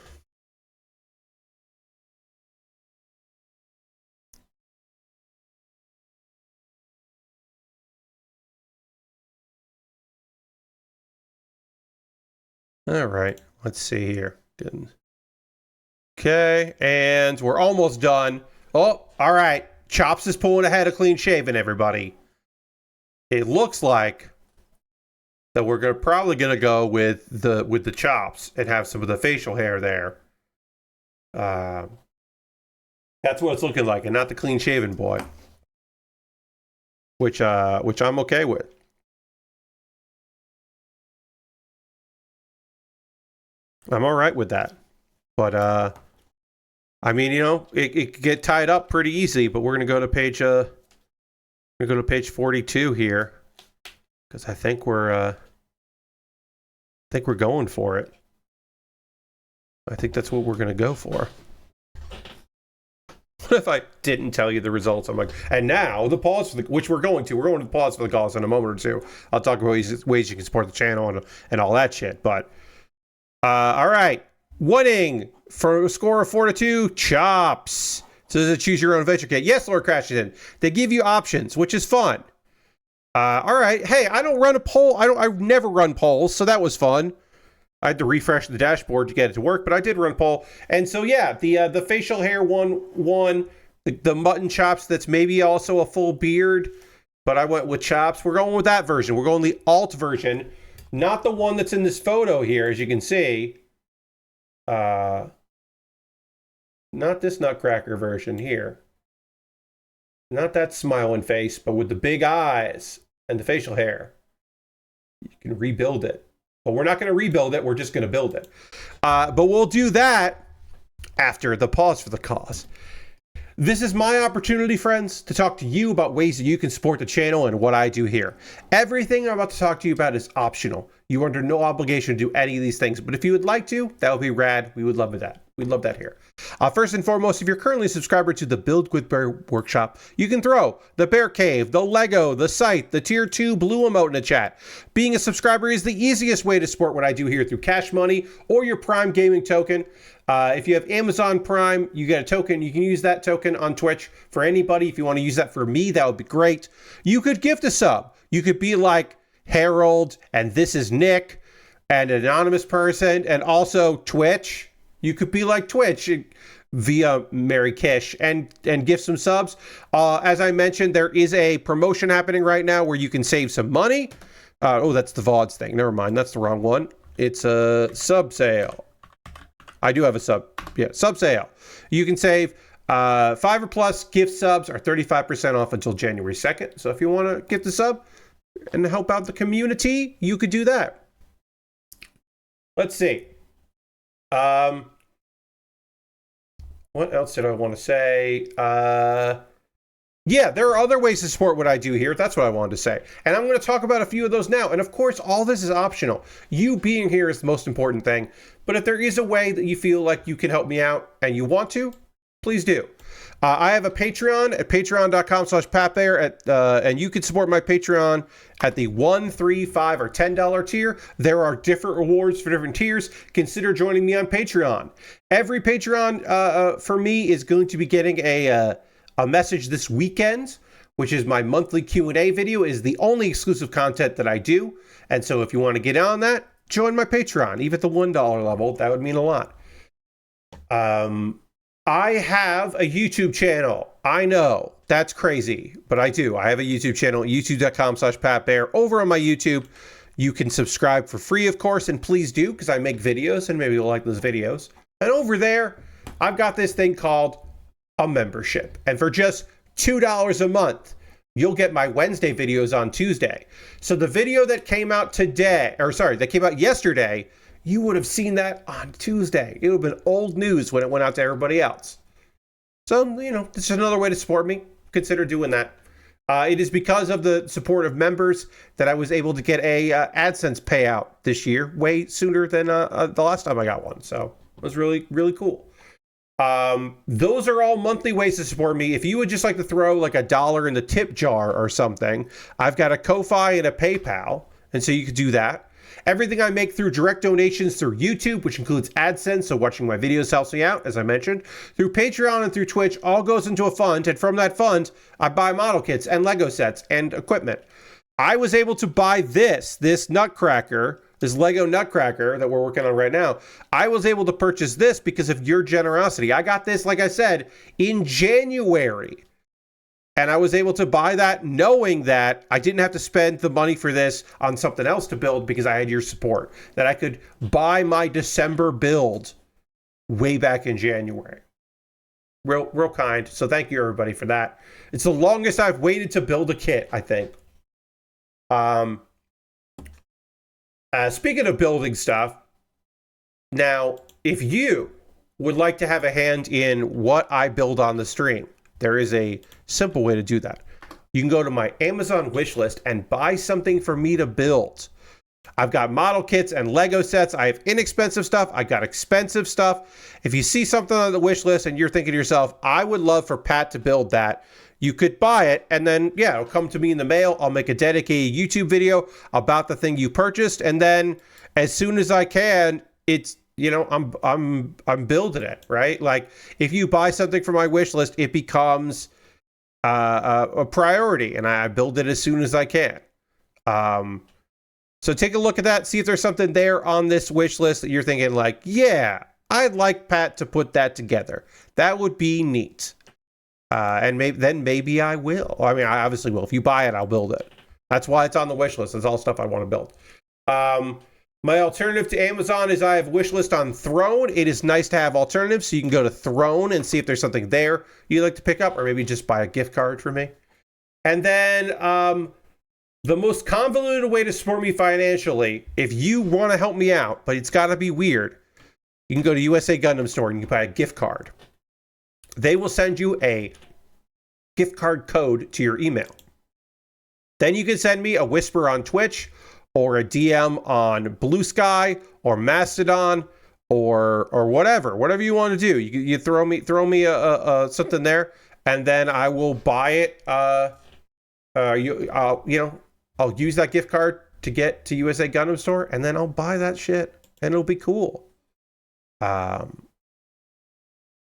All right, let's see here. Good. Okay, and we're almost done. Oh, all right. Chops is pulling ahead of Clean Shaven, everybody. It looks like that we're probably gonna go with the Chops and have some of the facial hair there. That's what it's looking like, and not the Clean Shaven boy, which I'm okay with. I'm all right with that. But, I mean, you know, it could get tied up pretty easy, but we're going to go to page 42 here. Because I think we're going for it. I think that's what we're going to go for. What if I didn't tell you the results? I'm like, and now the pause, which we're going to pause for the cause in a moment or two. I'll talk about ways you can support the channel and all that shit, but... all right, winning for a score of 4-2, Chops. So does it choose your own adventure kit? Yes, Lord Crashington. They give you options, which is fun. All right. Hey, I don't run a poll. I never run polls, so that was fun. I had to refresh the dashboard to get it to work, but I did run a poll. And so yeah, the facial hair one, the mutton chops. That's maybe also a full beard, but I went with Chops. We're going with that version. We're going the alt version. Not the one that's in this photo here, as you can see. Not this Nutcracker version here. Not that smiling face, but with the big eyes and the facial hair. You can rebuild it. But we're not going to rebuild it. We're just going to build it. But we'll do that after the pause for the cause. This is my opportunity, friends, to talk to you about ways that you can support the channel and what I do here. Everything I'm about to talk to you about is optional. You are under no obligation to do any of these things, but if you would like to, that would be rad. We would love that. We'd love that here. First and foremost, if you're currently a subscriber to the Build with Bear workshop, you can throw the Bear Cave, the Lego, the site, the Tier 2 Blue emote in the chat. Being a subscriber is the easiest way to support what I do here through Cash Money or your Prime Gaming token. If you have Amazon Prime, you get a token. You can use that token on Twitch for anybody. If you want to use that for me, that would be great. You could gift a sub. You could be like Harold, and this is Nick, and an anonymous person, and also Twitch. You could be like Twitch via Mary Kish and gift some subs. As I mentioned, there is a promotion happening right now where you can save some money. Oh, that's the VODs thing. Never mind. That's the wrong one. It's a sub sale. I do have a sub sale. You can save 5 or plus gift subs are 35% off until January 2nd. So if you want to gift a sub and help out the community, you could do that. Let's see. What else did I want to say? Yeah, there are other ways to support what I do here. That's what I wanted to say. And I'm going to talk about a few of those now. And of course, all this is optional. You being here is the most important thing. But if there is a way that you feel like you can help me out and you want to, please do. I have a Patreon at patreon.com/PatBear, and you can support my Patreon at the $1, $3, $5, or $10 tier. There are different rewards for different tiers. Consider joining me on Patreon. Every Patreon for me is going to be getting a message this weekend, which is my monthly Q&A video. Is the only exclusive content that I do. And so if you want to get on that, join my Patreon, even at the $1 level. That would mean a lot. I have a YouTube channel. I know that's crazy, but I do. I have a YouTube channel, youtube.com/PatBear. Over on my YouTube, you can subscribe for free, of course, and please do, because I make videos and maybe you'll like those videos. And over there, I've got this thing called a membership. And for just $2 a month, you'll get my Wednesday videos on Tuesday. So the video that came out that came out yesterday, you would have seen that on Tuesday. It would have been old news when it went out to everybody else. So, this is another way to support me. Consider doing that. It is because of the support of members that I was able to get a AdSense payout this year, way sooner than the last time I got one. So it was really, really cool. Those are all monthly ways to support me. If you would just like to throw like $1 in the tip jar or something, I've got a Ko-Fi and a PayPal. And so you could do that. Everything I make through direct donations through YouTube, which includes AdSense, so watching my videos helps me out, as I mentioned, through Patreon and through Twitch, all goes into a fund, and from that fund, I buy model kits and Lego sets and equipment. I was able to buy this Nutcracker, this Lego Nutcracker that we're working on right now. I was able to purchase this because of your generosity. I got this, like I said, in January. And I was able to buy that knowing that I didn't have to spend the money for this on something else to build because I had your support. That I could buy my December build way back in January. Real kind. So thank you, everybody, for that. It's the longest I've waited to build a kit, I think. Speaking of building stuff, now, if you would like to have a hand in what I build on the stream, there is a simple way to do that. You can go to my Amazon wish list and buy something for me to build. I've got model kits and Lego sets. I have inexpensive stuff. I got expensive stuff. If you see something on the wish list and you're thinking to yourself, I would love for Pat to build that, you could buy it, and then, it'll come to me in the mail. I'll make a dedicated YouTube video about the thing you purchased, and then as soon as I can, it's, I'm building it, right? Like, if you buy something from my wish list, it becomes a priority, and I build it as soon as I can. So take a look at that. See if there's something there on this wish list that you're thinking like, yeah, I'd like Pat to put that together. That would be neat. And maybe I will. I mean, I obviously will. If you buy it, I'll build it. That's why it's on the wish list. It's all stuff I want to build. My alternative to Amazon is I have wish list on Throne. It is nice to have alternatives, so you can go to Throne and see if there's something there you'd like to pick up, or maybe just buy a gift card for me. And then the most convoluted way to support me financially, if you want to help me out, but it's got to be weird, you can go to USA Gundam Store and you can buy a gift card. They will send you a gift card code to your email. Then you can send me a whisper on Twitch, or a DM on Blue Sky or Mastodon or whatever you want to do. You throw me a something there, and then I will buy it. I'll use that gift card to get to USA Gundam Store, and then I'll buy that shit, and it'll be cool.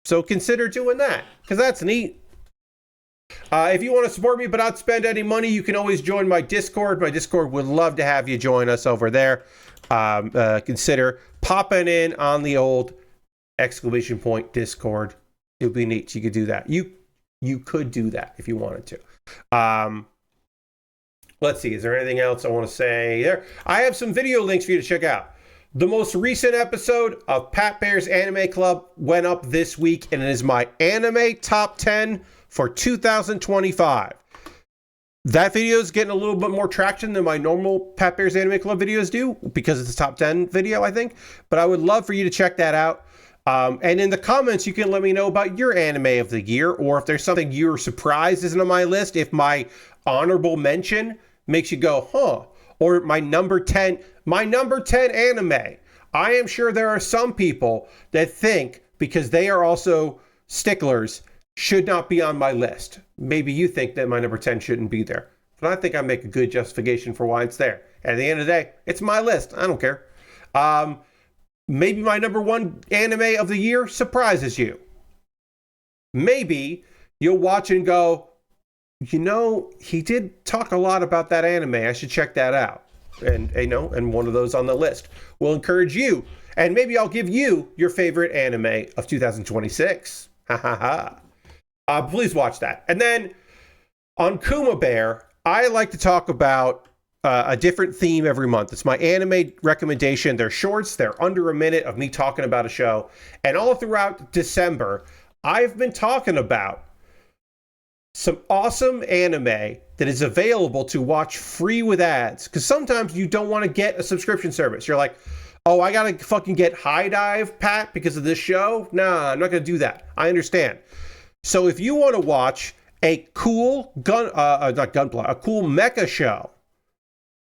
So consider doing that, because that's neat. If you want to support me but not spend any money, you can always join my Discord. My Discord would love to have you join us over there. Consider popping in on the old ! Discord. It would be neat. You could do that. You could do that if you wanted to. Let's see. Is there anything else I want to say there? I have some video links for you to check out. The most recent episode of Pat Baer's Anime Club went up this week, and it is my anime top 10 for 2025. That video is getting a little bit more traction than my normal Pat Baer's Anime Club videos do, because it's a top 10 video, I think. But I would love for you to check that out. And in the comments, you can let me know about your anime of the year, or if there's something you're surprised isn't on my list, if my honorable mention makes you go, huh? Or my number 10 anime. I am sure there are some people that think, because they are also sticklers, should not be on my list. Maybe you think that my number 10 shouldn't be there. But I think I make a good justification for why it's there. At the end of the day, it's my list. I don't care. Maybe my number 1 anime of the year surprises you. Maybe you'll watch and go, he did talk a lot about that anime. I should check that out. And one of those on the list will encourage you. And maybe I'll give you your favorite anime of 2026. Ha ha ha. Please watch that. And then on Kuma Baer, I like to talk about a different theme every month. It's my anime recommendation. They're shorts. They're under a minute of me talking about a show. And all throughout December, I've been talking about some awesome anime that is available to watch free with ads. Because sometimes you don't want to get a subscription service. You're like, oh, I gotta fucking get High Dive, Pat, because of this show? Nah, I'm not gonna do that. I understand. So if you want to watch a cool a cool mecha show,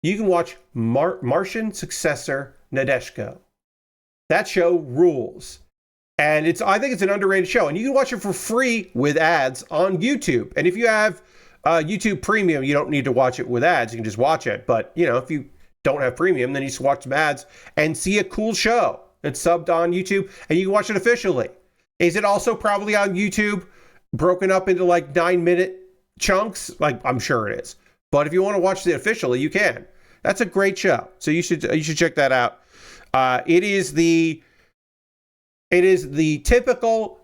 you can watch Martian Successor Nadeshiko. That show rules. And I think it's an underrated show. And you can watch it for free with ads on YouTube. And if you have YouTube Premium, you don't need to watch it with ads. You can just watch it. But, if you don't have Premium, then you just watch some ads and see a cool show. It's subbed on YouTube, and you can watch it officially. Is it also probably on YouTube broken up into like 9-minute chunks? Like, I'm sure it is. But if you want to watch it officially, you can. That's a great show. So you should check that out. It is the typical,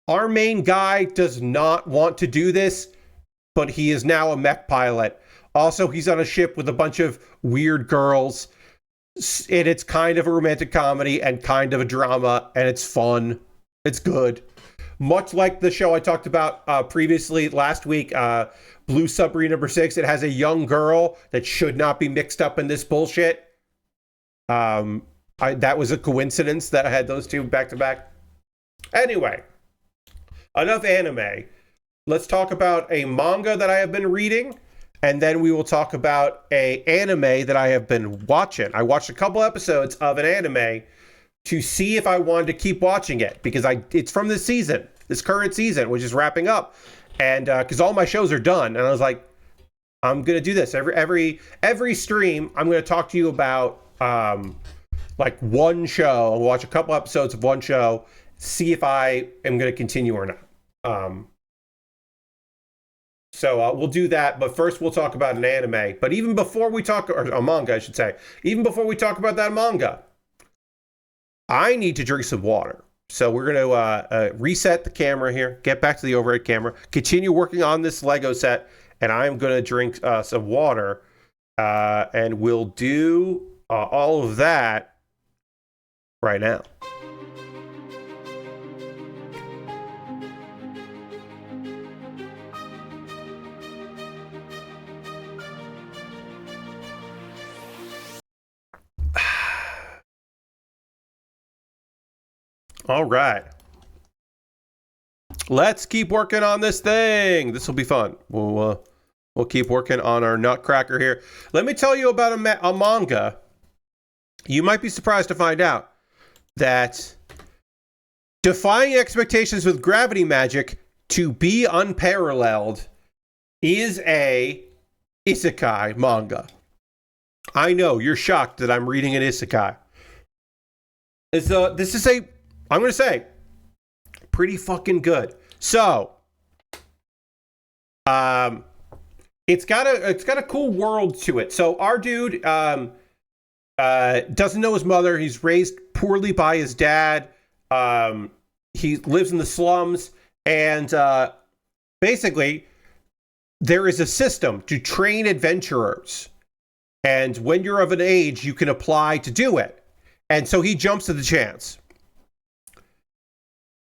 our main guy does not want to do this, but he is now a mech pilot. Also, he's on a ship with a bunch of weird girls. And it's kind of a romantic comedy and kind of a drama, and it's fun. It's good. Much like the show I talked about previously last week, Blue Submarine number 6, it has a young girl that should not be mixed up in this bullshit. That was a coincidence that I had those two back to back. Anyway, enough anime. Let's talk about a manga that I have been reading, and then we will talk about an anime that I have been watching. I watched a couple episodes of an anime to see if I wanted to keep watching it, because it's from this current season, which is wrapping up, and because all my shows are done, and I was like, I'm gonna do this every stream. I'm gonna talk to you about like one show. I'll watch a couple episodes of one show, see if I am gonna continue or not. So we'll do that, but first we'll talk about an anime. But even before we talk, or a manga, I should say, even before we talk about that manga, I need to drink some water. So we're going to reset the camera here, get back to the overhead camera, continue working on this Lego set, and I'm going to drink some water, and we'll do all of that right now. All right. Let's keep working on this thing. This will be fun. We'll keep working on our Nutcracker here. Let me tell you about a manga. You might be surprised to find out. that defying expectations with gravity magic to be unparalleled is a isekai manga. I know, you're shocked that I'm reading an isekai. This is I'm going to say, pretty fucking good. So, it's got a cool world to it. So our dude doesn't know his mother. He's raised poorly by his dad. He lives in the slums, and basically there is a system to train adventurers. And when you're of an age, you can apply to do it. And so he jumps at the chance.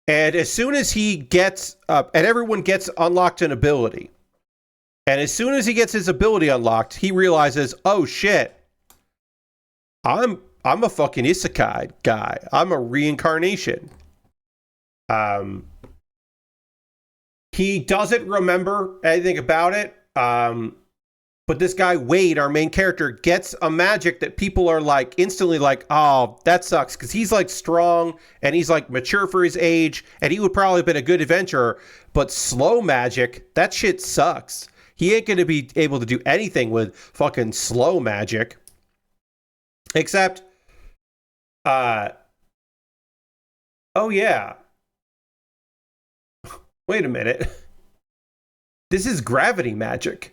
And as soon as he gets and everyone gets unlocked an ability. And as soon as he gets his ability unlocked, he realizes, oh shit, I'm a fucking isekai guy. I'm a reincarnation. He doesn't remember anything about it. But this guy, Wade, our main character, gets a magic that people are like instantly like, oh, that sucks. Because he's like strong and he's like mature for his age. And he would probably have been a good adventurer. But slow magic, that shit sucks. He ain't going to be able to do anything with fucking slow magic. Except, oh yeah. Wait a minute. This is gravity magic.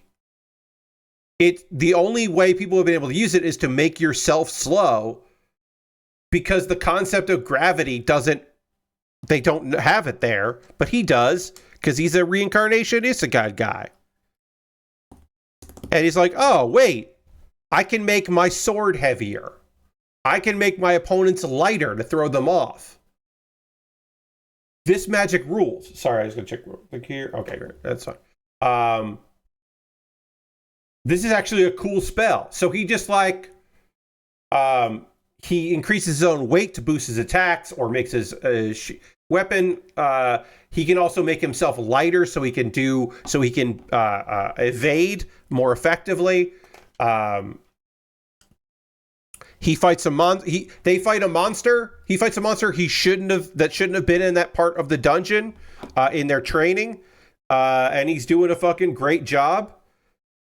The only way people have been able to use it is to make yourself slow, because the concept of gravity they don't have it there, but he does, because he's a reincarnation isekai guy. And he's like, oh, wait, I can make my sword heavier. I can make my opponents lighter to throw them off. This magic rules. Sorry, I was going to check here. Okay, great. That's fine. This is actually a cool spell. So he just like, he increases his own weight to boost his attacks or makes his weapon. He can also make himself lighter so he can evade more effectively. He fights they fight a monster. He fights a monster he shouldn't have been in that part of the dungeon in their training. And he's doing a fucking great job.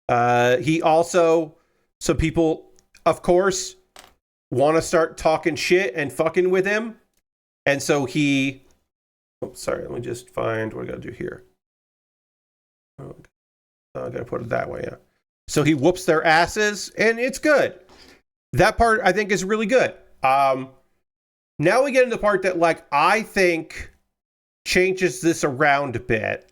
He also, some people, of course, want to start talking shit and fucking with him. And so let me just find what I gotta do here. Oh, I gotta put it that way, yeah. So he whoops their asses, and it's good. That part, I think, is really good. Now we get into the part that, like, I think changes this around a bit,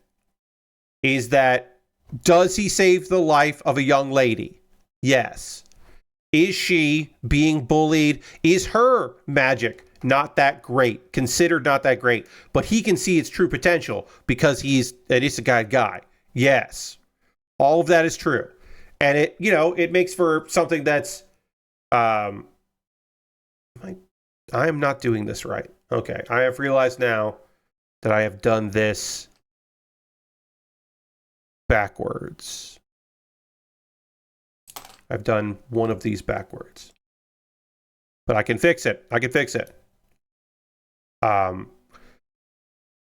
is that, does he save the life of a young lady? Yes. Is she being bullied? Is her magic not that great? Considered not that great. But he can see its true potential because he's an isekai guy. Yes. All of that is true. And it makes for something that's I am not doing this right. Okay. I have realized now that I have done this backwards. I've done one of these backwards. But I can fix it.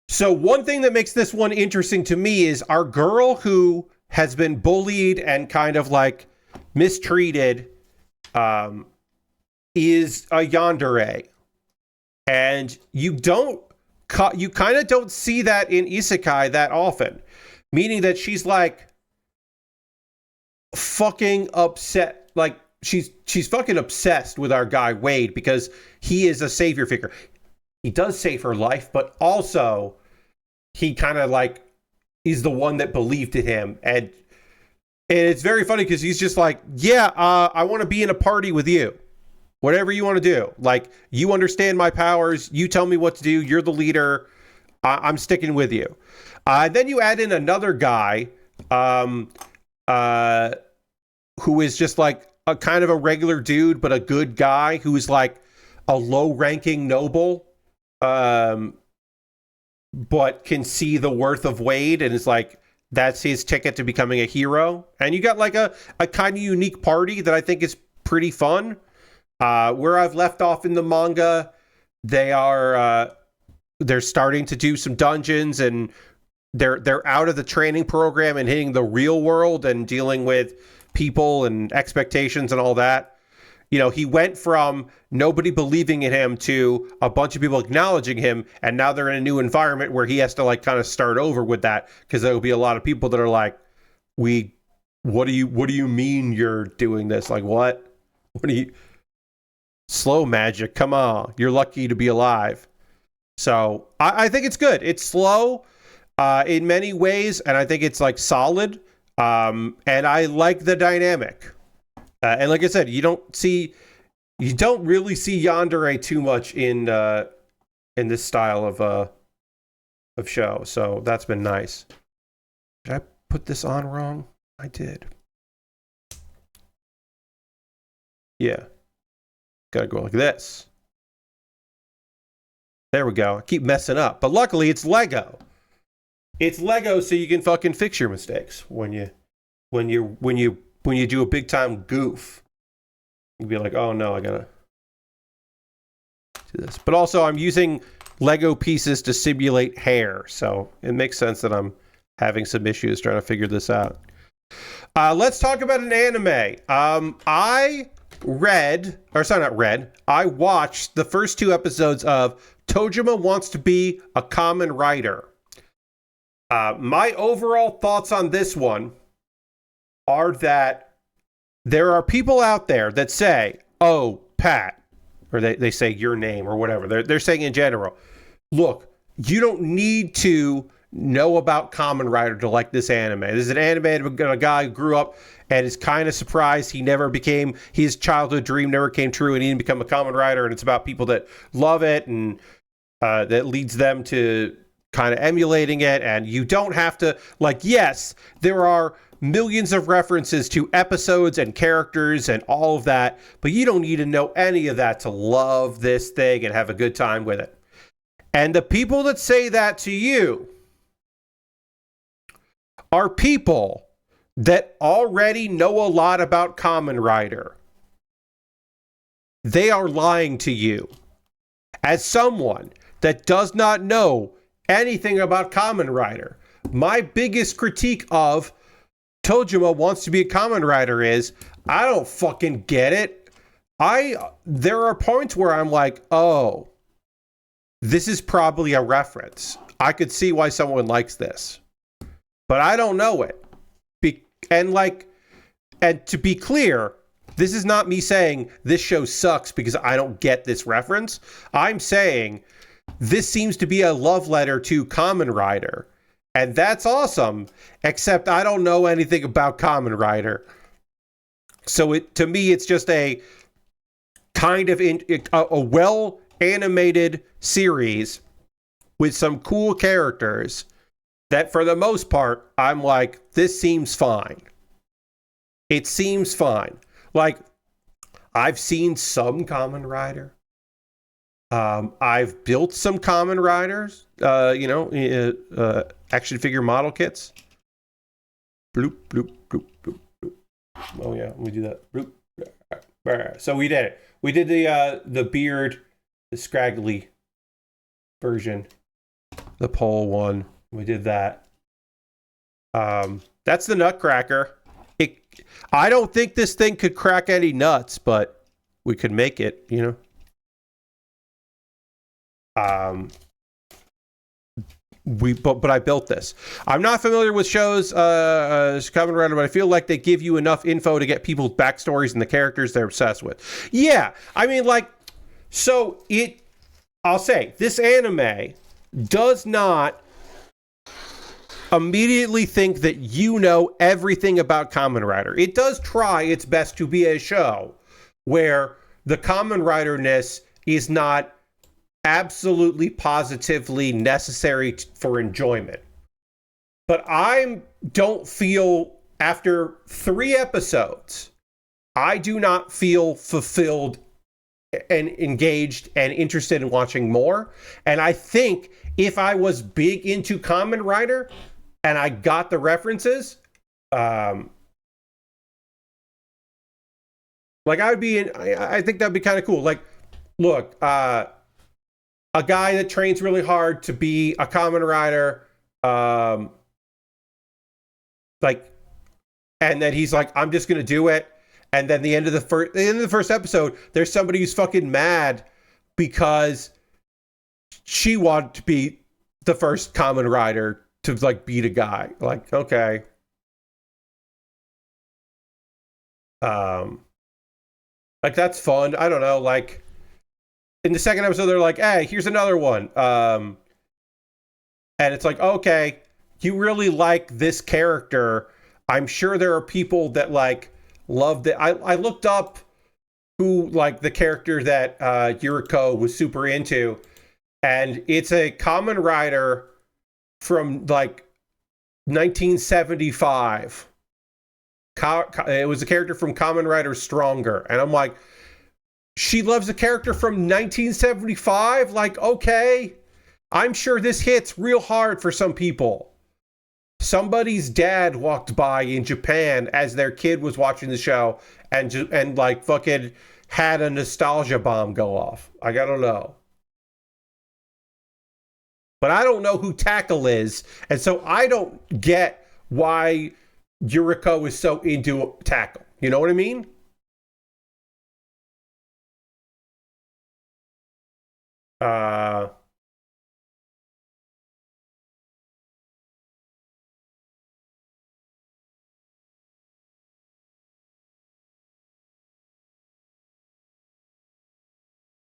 So one thing that makes this one interesting to me is our girl who has been bullied and kind of like mistreated is a yandere. And you kind of don't see that in isekai that often. Meaning that she's like fucking upset. Like she's fucking obsessed with our guy Wade because he is a savior figure. He does save her life, but also he kind of like is the one that believed in him. And it's very funny because he's just like, yeah, I want to be in a party with you. Whatever you want to do. Like, you understand my powers. You tell me what to do. You're the leader. I'm sticking with you. Then you add in another guy who is just like a kind of a regular dude, but a good guy who is like a low-ranking noble, but can see the worth of Wade and is like, that's his ticket to becoming a hero. And you got like a kind of unique party that I think is pretty fun. Where I've left off in the manga, they are they're starting to do some dungeons, and they're out of the training program and hitting the real world and dealing with people and expectations and all that. You know, he went from nobody believing in him to a bunch of people acknowledging him, and now they're in a new environment where he has to like kind of start over with that, because there will be a lot of people that are like, what do you mean you're doing this? Like, what do you, slow magic, come on, you're lucky to be alive. So I think it's good. It's slow in many ways, and I think it's like solid, and I like the dynamic. And like I said, you don't really see yandere too much in this style of show. So that's been nice. Did I put this on wrong? I did. Yeah. Gotta go like this. There we go. I keep messing up, but luckily it's Lego. It's Lego, so you can fucking fix your mistakes when you do a big time goof. You'd be like, oh no, I gotta do this. But also, I'm using Lego pieces to simulate hair, so it makes sense that I'm having some issues trying to figure this out. Let's talk about an anime. I watched the first 2 episodes of Tojima Wants to Be a Kamen Rider. My overall thoughts on this one are that there are people out there that say, oh, Pat, or they say your name or whatever. They're saying in general, look, you don't need to know about Kamen Rider to like this anime. This is an anime about a guy who grew up and is kind of surprised his childhood dream never came true and he didn't become a Kamen Rider, and it's about people that love it and that leads them to kind of emulating it. And you don't have to, like, yes, there are millions of references to episodes and characters and all of that, but you don't need to know any of that to love this thing and have a good time with it. And the people that say that to you are people that already know a lot about Kamen Rider. They are lying to you. As someone that does not know anything about Kamen Rider, my biggest critique of Tojima Wants to Be a Kamen Rider is, I don't fucking get it. There are points where I'm like, oh, this is probably a reference. I could see why someone likes this, but I don't know it. And to be clear, this is not me saying this show sucks because I don't get this reference. I'm saying this seems to be a love letter to Kamen Rider. And that's awesome, except I don't know anything about Kamen Rider. So to me, it's just a kind of a well-animated series with some cool characters that, for the most part, I'm like, this seems fine. It seems fine. Like, I've seen some Kamen Rider. I've built some Kamen Riders, action figure model kits. Bloop, bloop, bloop, bloop, bloop. Oh yeah, we do that. Bloop. So we did it. We did the beard, the scraggly version, the pole one. We did that. That's the Nutcracker. I don't think this thing could crack any nuts, but we could make it, you know. But I built this. I'm not familiar with shows Kamen Rider, but I feel like they give you enough info to get people's backstories and the characters they're obsessed with. Yeah, I mean, like, so I'll say, this anime does not immediately think that you know everything about Kamen Rider. It does try its best to be a show where the Kamen Rider-ness is not absolutely positively necessary for enjoyment. But I don't feel, after 3 episodes, I do not feel fulfilled and engaged and interested in watching more. And I think if I was big into Kamen Rider and I got the references, like, I would be in, I think that'd be kind of cool. Like, look, a guy that trains really hard to be a Kamen Rider, like, and then he's like, I'm just gonna do it. And then the end of the first episode, there's somebody who's fucking mad because she wanted to be the first Kamen Rider to like beat a guy. Like, okay. Like that's fun. I don't know. Like in the second episode, they're like, "Hey, here's another one." And it's like, okay, you really like this character. I'm sure there are people that like love that. I looked up who like the character that Yuriko was super into, and it's a Kamen Rider from like 1975. It was a character from Kamen Rider Stronger, and I'm like, she loves a character from 1975. Like, okay, I'm sure this hits real hard for some people. Somebody's dad walked by in Japan as their kid was watching the show and like fucking had a nostalgia bomb go off. Like, I don't know. But I don't know who Tackle is, and so I don't get why Yuriko is so into Tackle. You know what I mean?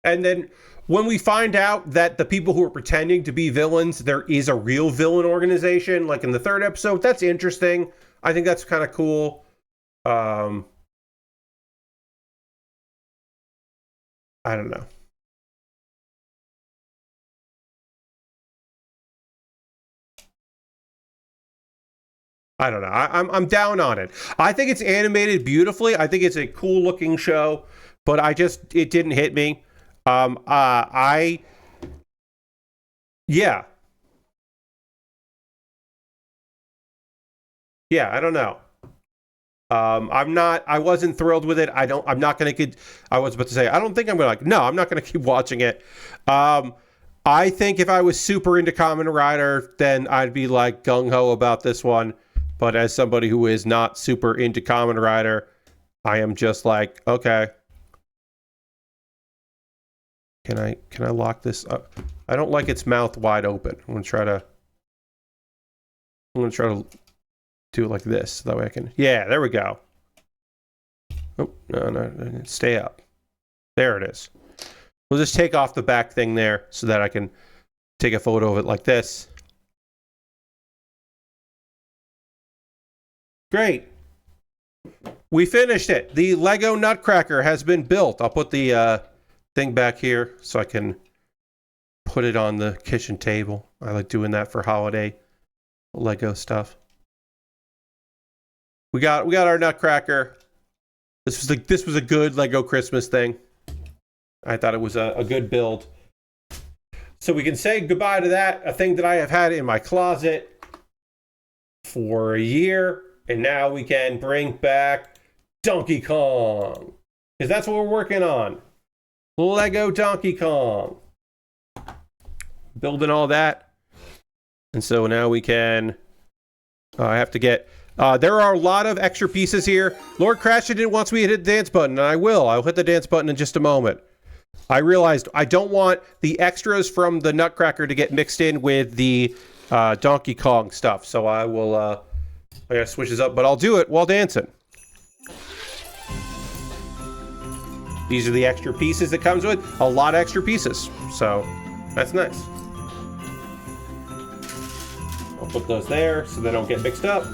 And then when we find out that the people who are pretending to be villains, there is a real villain organization, like in the third episode, that's interesting. I think that's kind of cool. I don't know. I don't know. I'm down on it. I think it's animated beautifully. I think it's a cool looking show, but it didn't hit me. I yeah. Yeah, I don't know. I wasn't thrilled with it. I'm not going to, I was about to say, I don't think I'm going to like, no, I'm not going to keep watching it. I think if I was super into Kamen Rider, then I'd be like gung-ho about this one. But as somebody who is not super into Kamen Rider, I am just like, okay. Can I lock this up? I don't like its mouth wide open. I'm gonna try to do it like this, so that way I can. Yeah, there we go. Oh no, stay up. There it is. We'll just take off the back thing there so that I can take a photo of it like this. Great. We finished it. The Lego Nutcracker has been built. I'll put the thing back here so I can put it on the kitchen table. I like doing that for holiday Lego stuff. We got our Nutcracker. This was a good Lego Christmas thing. I thought it was a good build. So we can say goodbye to that, a thing that I have had in my closet for a year, and now we can bring back Donkey Kong. Because that's what we're working on. Lego Donkey Kong. Building all that. And so now we can... I have to get... there are a lot of extra pieces here. Lord Crashington wants me to hit the dance button, and I will. I'll hit the dance button in just a moment. I realized I don't want the extras from the Nutcracker to get mixed in with the Donkey Kong stuff. So I will... I gotta switch this up, but I'll do it while dancing. These are the extra pieces that comes with. A lot of extra pieces. So that's nice. I'll put those there so they don't get mixed up.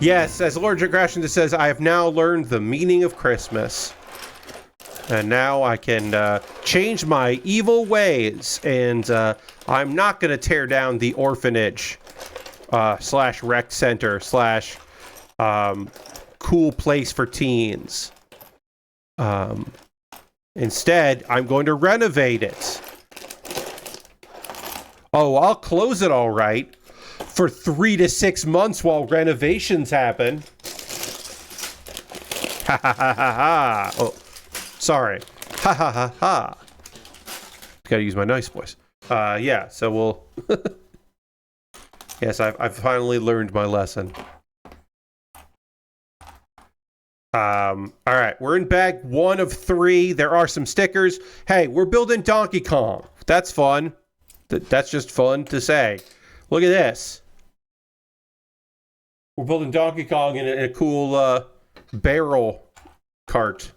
Yes, as Lord Crashington says, I have now learned the meaning of Christmas. And now I can change my evil ways. And I'm not going to tear down the orphanage / rec center / cool place for teens. Instead, I'm going to renovate it. Oh, I'll close it all right. for 3 to 6 months while renovations happen. Ha ha ha ha ha. Oh, sorry. Ha ha ha ha. Gotta use my nice voice. Yeah, so we'll... Yes, I've finally learned my lesson. All right, we're in bag 1 of 3. There are some stickers. Hey, we're building Donkey Kong. That's fun. That's just fun to say. Look at this. We're building Donkey Kong in a cool barrel cart.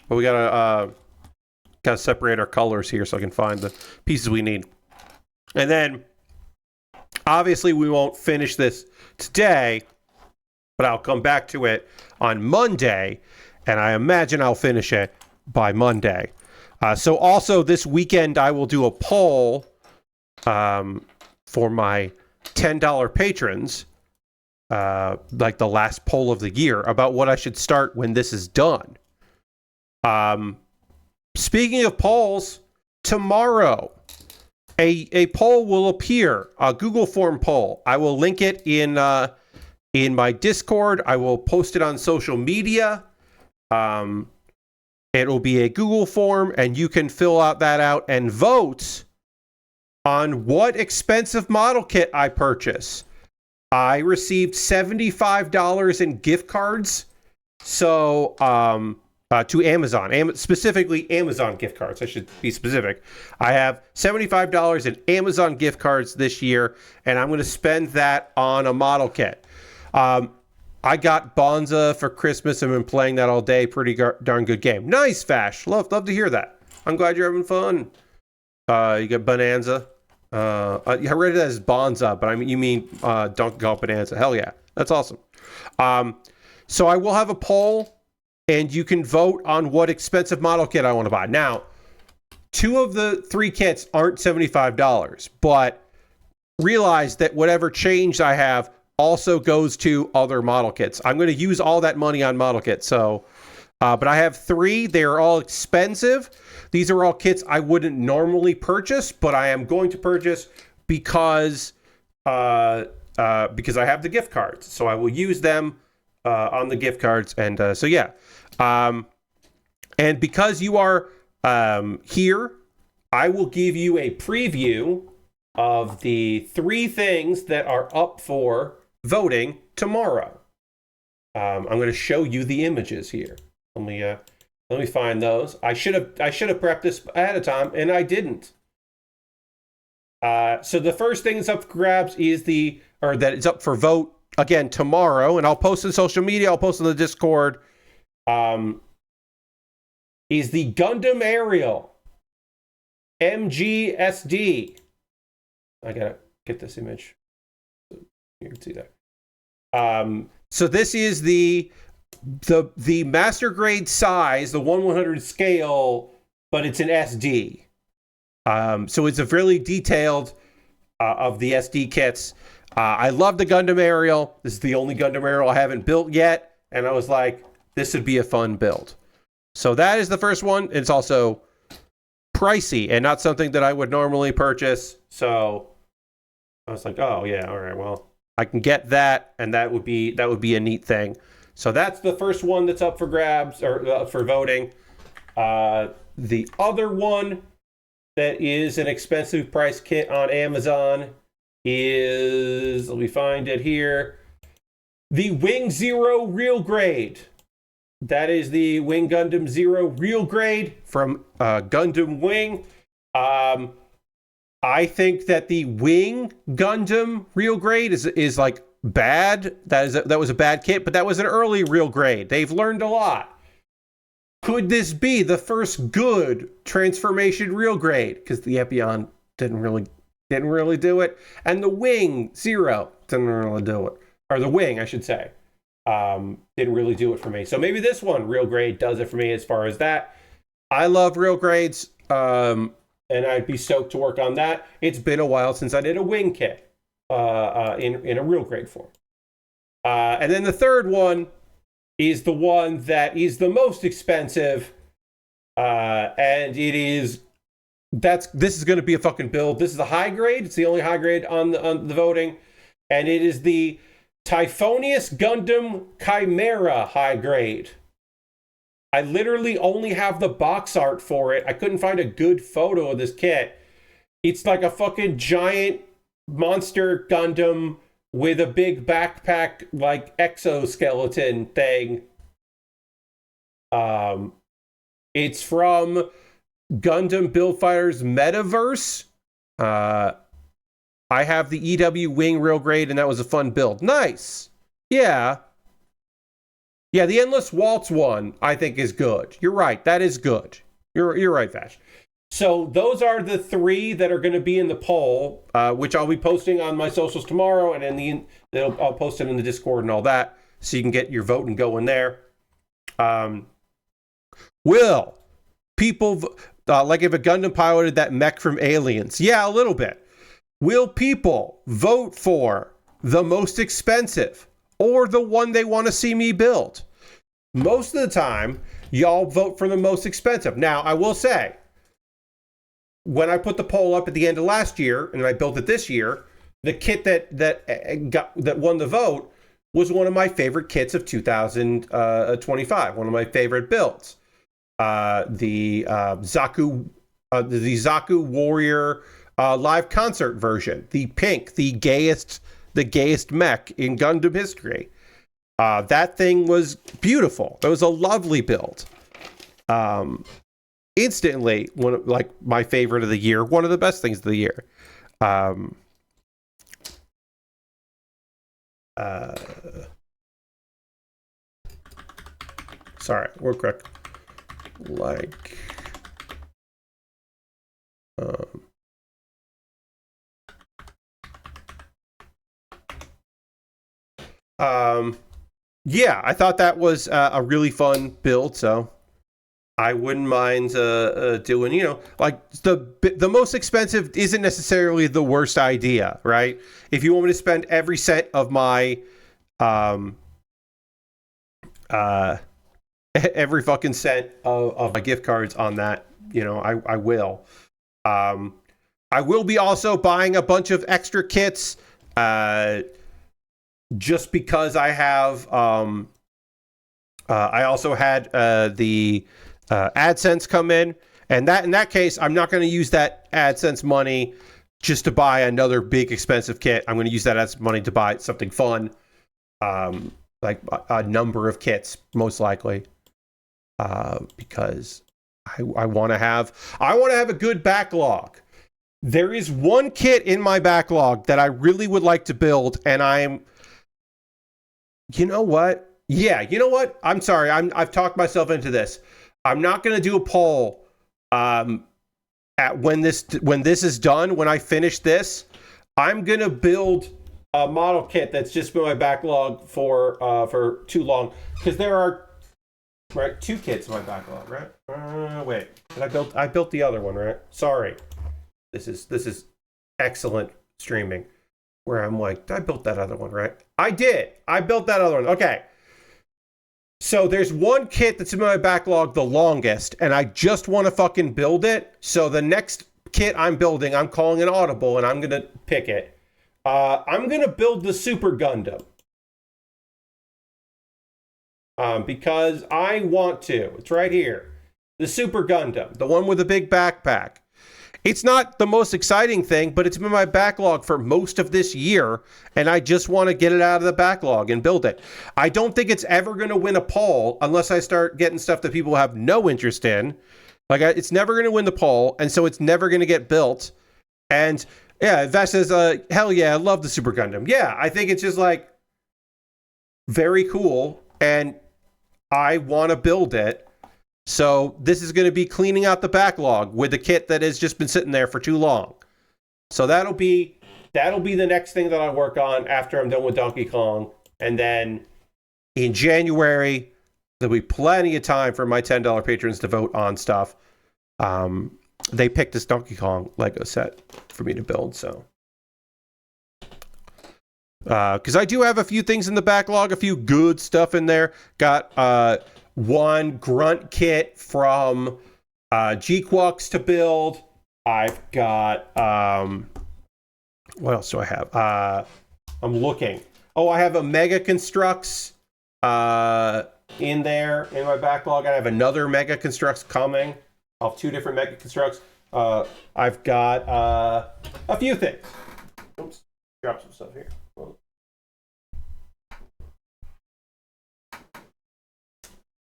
But we gotta separate our colors here so I can find the pieces we need. And then, obviously, we won't finish this today, but I'll come back to it on Monday, and I imagine I'll finish it by Monday. So also this weekend, I will do a poll for my $10 patrons, like the last poll of the year, about what I should start when this is done. Speaking of polls, tomorrow, a poll will appear, a Google form poll. I will link it in my Discord. I will post it on social media. It will be a Google form, and you can fill that out and vote on what expensive model kit I purchase. I received $75 in gift cards, so to Amazon, specifically Amazon gift cards. I should be specific. I have $75 in Amazon gift cards this year, and I'm going to spend that on a model kit. I got Bonza for Christmas and been playing that all day. Pretty darn good game. Nice, Fash. Love to hear that. I'm glad you're having fun. You got Bonanza. I read it as Bonza, but you mean Donkey Kong Bonanza. Hell yeah. That's awesome. So I will have a poll, and you can vote on what expensive model kit I want to buy. Now, 2 of the 3 kits aren't $75, but realize that whatever change I have also goes to other model kits. I'm going to use all that money on model kits. So, but I have 3. They are all expensive. These are all kits I wouldn't normally purchase, but I am going to purchase because I have the gift cards. So I will use them on the gift cards. And so, yeah. And because you are here, I will give you a preview of the 3 things that are up for voting tomorrow. I'm going to show you the images here. Let me find those. I should have prepped this ahead of time, and I didn't. So the first thing that's up for grabs is that it's up for vote again tomorrow, and I'll post on social media. I'll post on the Discord. Is the Gundam Aerial MGSD. I gotta get this image. You can see that. So this is the master grade size, the 1/100 scale, but it's an SD. So it's a really detailed of the SD kits. I love the Gundam Aerial. This is the only Gundam Aerial I haven't built yet, and I was like, this would be a fun build. So that is the first one. It's also pricey and not something that I would normally purchase. So I was like, oh yeah, all right, well, I can get that, and that would be a neat thing. So that's the first one that's up for grabs or for voting. The other one that is an expensive price kit on Amazon is, let me find it here, the Wing Zero Real Grade. That is the Wing Gundam Zero Real Grade from Gundam Wing. I think that the Wing Gundam Real Grade is like bad. That was a bad kit, but that was an early Real Grade. They've learned a lot. Could this be the first good transformation Real Grade? Because the Epion didn't really do it, and the Wing Zero didn't really do it, or the Wing, I should say, didn't really do it for me. So maybe this one, Real Grade, does it for me as far as that. I love Real Grades. And I'd be stoked to work on that. It's been a while since I did a Wing kit in a Real Grade form. And then the third one is the one that is the most expensive, and it is this is going to be a fucking build. This is a high grade. It's the only high grade on the voting, and it is the Typhonius Gundam Chimera high grade. I literally only have the box art for it. I couldn't find a good photo of this kit. It's like a fucking giant monster Gundam with a big backpack, like exoskeleton thing. It's from Gundam Build Fighters Metaverse. I have the EW Wing real grade, and that was a fun build. Nice. Yeah. Yeah, the Endless Waltz one, I think, is good. You're right. That is good. You're right, Vash. So those are the 3 that are going to be in the poll, which I'll be posting on my socials tomorrow, and I'll post it in the Discord and all that, so you can get your vote and go in there. Will people, like if a Gundam piloted that mech from Aliens? Yeah, a little bit. Will people vote for the most expensive or the one they want to see me build? Most of the time, y'all vote for the most expensive. Now, I will say, when I put the poll up at the end of last year, and I built it this year, the kit that won the vote was one of my favorite kits of 2025. One of my favorite builds. The Zaku Warrior live concert version, the pink, the gayest mech in Gundam history. That thing was beautiful. It was a lovely build. Instantly, my favorite of the year, one of the best things of the year. Sorry, we're quick. Yeah, I thought that was a really fun build, so I wouldn't mind doing, like the most expensive isn't necessarily the worst idea, right? If you want me to spend every cent of my every fucking cent of my gift cards on that, I will. I will be also buying a bunch of extra kits just because I have I also had the AdSense come in, and in that case, I'm not going to use that AdSense money just to buy another big expensive kit. I'm going to use that AdSense money to buy something fun, like a number of kits, most likely, because I want to have a good backlog. There is one kit in my backlog that I really would like to build, and you know what? Yeah, you know what? I'm sorry. I've talked myself into this. I'm not going to do a poll at when this is done. When I finish this, I'm going to build a model kit that's just been my backlog for too long, because there are 2 kits in my backlog, right? Wait, I built the other one, right? Sorry. This is excellent streaming, where I'm like, I built that other one, right? I did. I built that other one. Okay. So there's one kit that's in my backlog the longest, and I just want to fucking build it. So the next kit I'm building, I'm calling an audible, and I'm going to pick it. I'm going to build the Super Gundam. Because I want to. It's right here. The Super Gundam, the one with the big backpack. It's not the most exciting thing, but it's been my backlog for most of this year, and I just want to get it out of the backlog and build it. I don't think it's ever going to win a poll unless I start getting stuff that people have no interest in. It's never going to win the poll, and so it's never going to get built. And yeah, Vash says, hell yeah, I love the Super Gundam. Yeah, I think it's just very cool, and I want to build it. So this is going to be cleaning out the backlog with a kit that has just been sitting there for too long. So that'll be the next thing that I work on after I'm done with Donkey Kong. And then in January, there'll be plenty of time for my $10 patrons to vote on stuff. They picked this Donkey Kong Lego set for me to build, so. Because I do have a few things in the backlog, a few good stuff in there. Got one grunt kit from G-Quux to build. I've got what else do I have? I'm looking. Oh, I have a Mega Constructs in there in my backlog. I have another Mega Constructs coming. I'll have 2 different Mega Constructs. I've got a few things. Oops, drop some stuff here.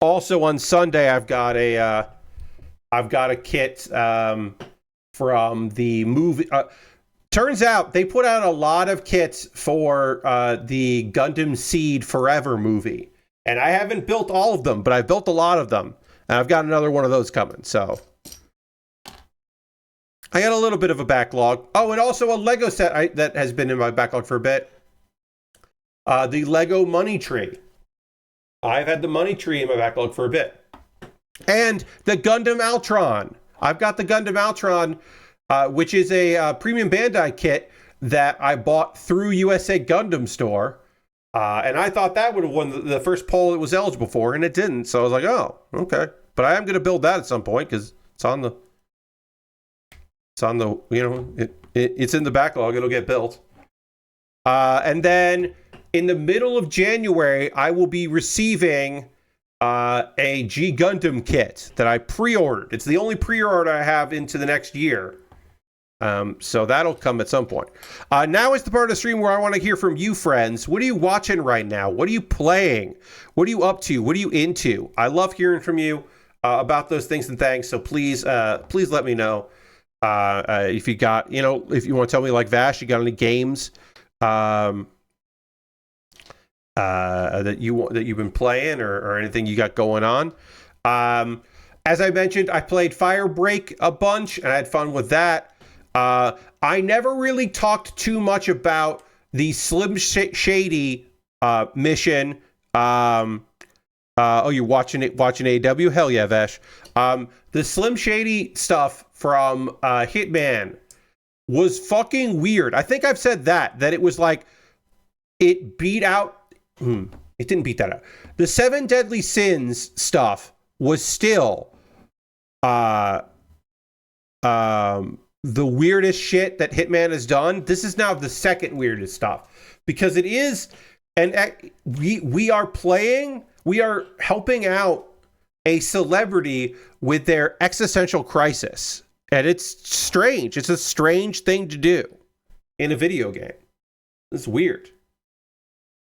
Also on Sunday, I've got a kit from the movie. Turns out they put out a lot of kits for the Gundam Seed Forever movie, and I haven't built all of them, but I've built a lot of them, and I've got another one of those coming. So I got a little bit of a backlog. Oh, and also a Lego set that has been in my backlog for a bit. The Lego Money Tree. I've had the Money Tree in my backlog for a bit. And the Gundam Altron. I've got the Gundam Altron, which is a premium Bandai kit that I bought through USA Gundam Store. And I thought that would have won the first poll it was eligible for, and it didn't. So I was like, oh, okay. But I am going to build that at some point because it's on the, it's in the backlog. It'll get built. And then in the middle of January, I will be receiving a G Gundam kit that I pre-ordered. It's the only pre-order I have into the next year. So that'll come at some point. Now is the part of the stream where I want to hear from you, friends. What are you watching right now? What are you playing? What are you up to? What are you into? I love hearing from you about those things and things. So please let me know if you got, if you want to tell me, like Vash, you got any games that you've been playing or anything you got going on. As I mentioned, I played Firebreak a bunch and I had fun with that. I never really talked too much about the Slim Shady mission. Oh, you're watching AEW? Hell yeah, Vesh. The Slim Shady stuff from Hitman was fucking weird. I think I've said that it was like it beat out. It didn't beat that out. The 7 Deadly Sins stuff was still the weirdest shit that Hitman has done. This is now the second weirdest stuff because it is, and we are helping out a celebrity with their existential crisis, and it's strange. It's a strange thing to do in a video game. It's weird.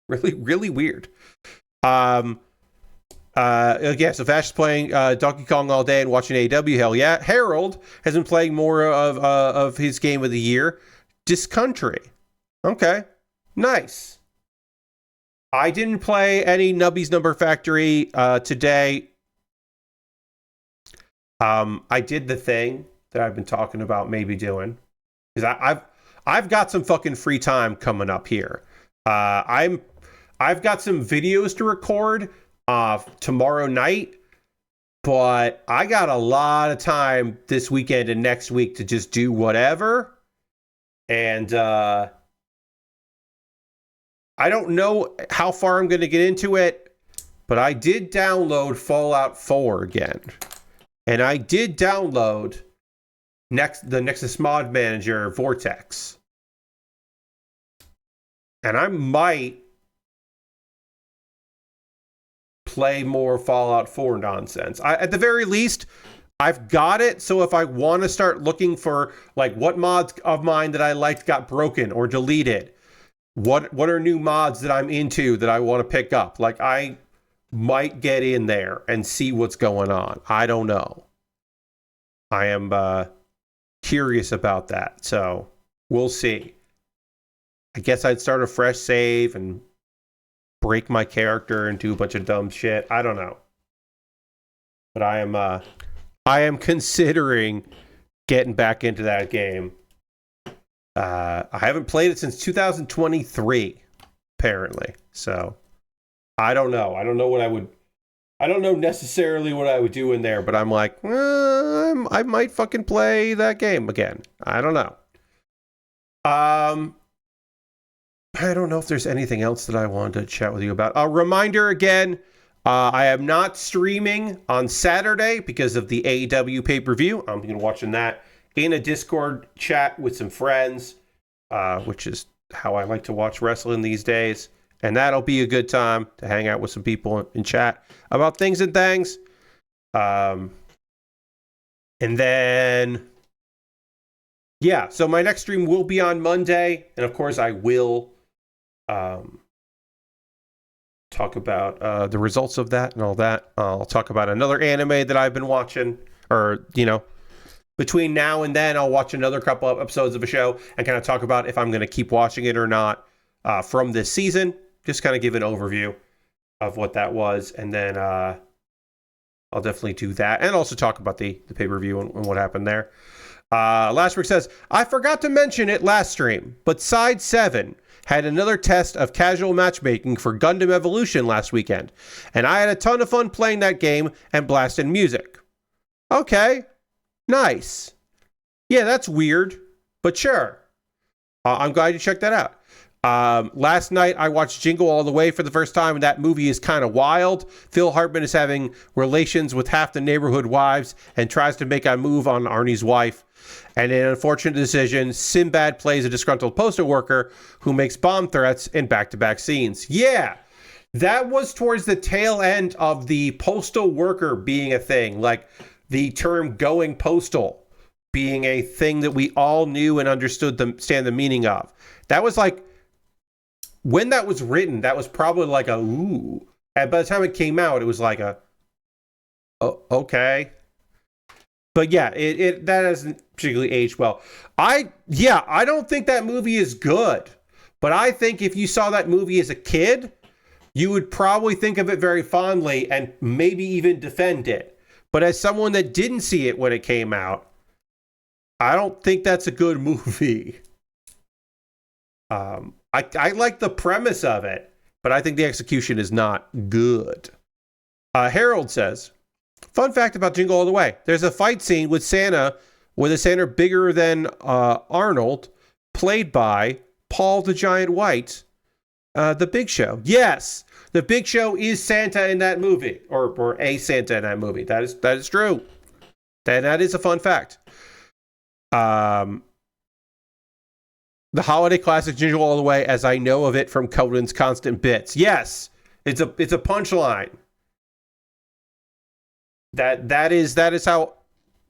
Really, really weird. Yeah, so Vash is playing Donkey Kong all day and watching AEW. Hell yeah. Harold has been playing more of his game of the year, Discountry. Okay, nice. I didn't play any Nubby's Number Factory today. I did the thing that I've been talking about maybe doing because I've got some fucking free time coming up here. I've got some videos to record tomorrow night, but I got a lot of time this weekend and next week to just do whatever. And I don't know how far I'm going to get into it, but I did download Fallout 4 again. And I did download the Nexus Mod Manager Vortex. And I might play more Fallout 4 nonsense. At the very least, I've got it, so if I want to start looking for like what mods of mine that I liked got broken or deleted, what are new mods that I'm into that I want to pick up, like I might get in there and see what's going on. I don't know. I am curious about that, so we'll see. I guess I'd start a fresh save and break my character and do a bunch of dumb shit. I don't know. But I am considering getting back into that game. I haven't played it since 2023, apparently. So I don't know. I don't know necessarily what I would do in there, but I'm like, I might fucking play that game again. I don't know. I don't know if there's anything else that I wanted to chat with you about. A reminder again, I am not streaming on Saturday because of the AEW pay-per-view. I'm going to be watching that in a Discord chat with some friends, which is how I like to watch wrestling these days. And that'll be a good time to hang out with some people in chat about things and things. And then, yeah, so my next stream will be on Monday. And of course, I will talk about the results of that and all that. I'll talk about another anime that I've been watching, or, you know, between now and then, I'll watch another couple of episodes of a show and kind of talk about if I'm going to keep watching it or not from this season. Just kind of give an overview of what that was. And then I'll definitely do that. And also talk about the pay-per-view and what happened there. Lashbrick says, I forgot to mention it last stream, but Side 7 had another test of casual matchmaking for Gundam Evolution last weekend. And I had a ton of fun playing that game and blasting music. Okay. Nice. Yeah, that's weird, but sure. I'm glad you checked that out. Last night, I watched Jingle All the Way for the first time, and that movie is kind of wild. Phil Hartman is having relations with half the neighborhood wives and tries to make a move on Arnie's wife. And in an unfortunate decision, Sinbad plays a disgruntled postal worker who makes bomb threats in back-to-back scenes. Yeah, that was towards the tail end of the postal worker being a thing, like the term going postal being a thing that we all knew and understood the meaning of. That was like, when that was written, that was probably like a, ooh. And by the time it came out, it was like a, oh, okay. But yeah, that hasn't particularly aged well. I don't think that movie is good. But I think if you saw that movie as a kid, you would probably think of it very fondly and maybe even defend it. But as someone that didn't see it when it came out, I don't think that's a good movie. I like the premise of it, but I think the execution is not good. Harold says, fun fact about Jingle All the Way. There's a fight scene with Santa, with a Santa bigger than Arnold, played by Paul the Giant White, the Big Show. Yes, the Big Show is Santa in that movie, or a Santa in that movie. That is true. That is a fun fact. The holiday classic Jingle All the Way, as I know of it from Coden's Constant Bits. Yes, it's a punchline. That is how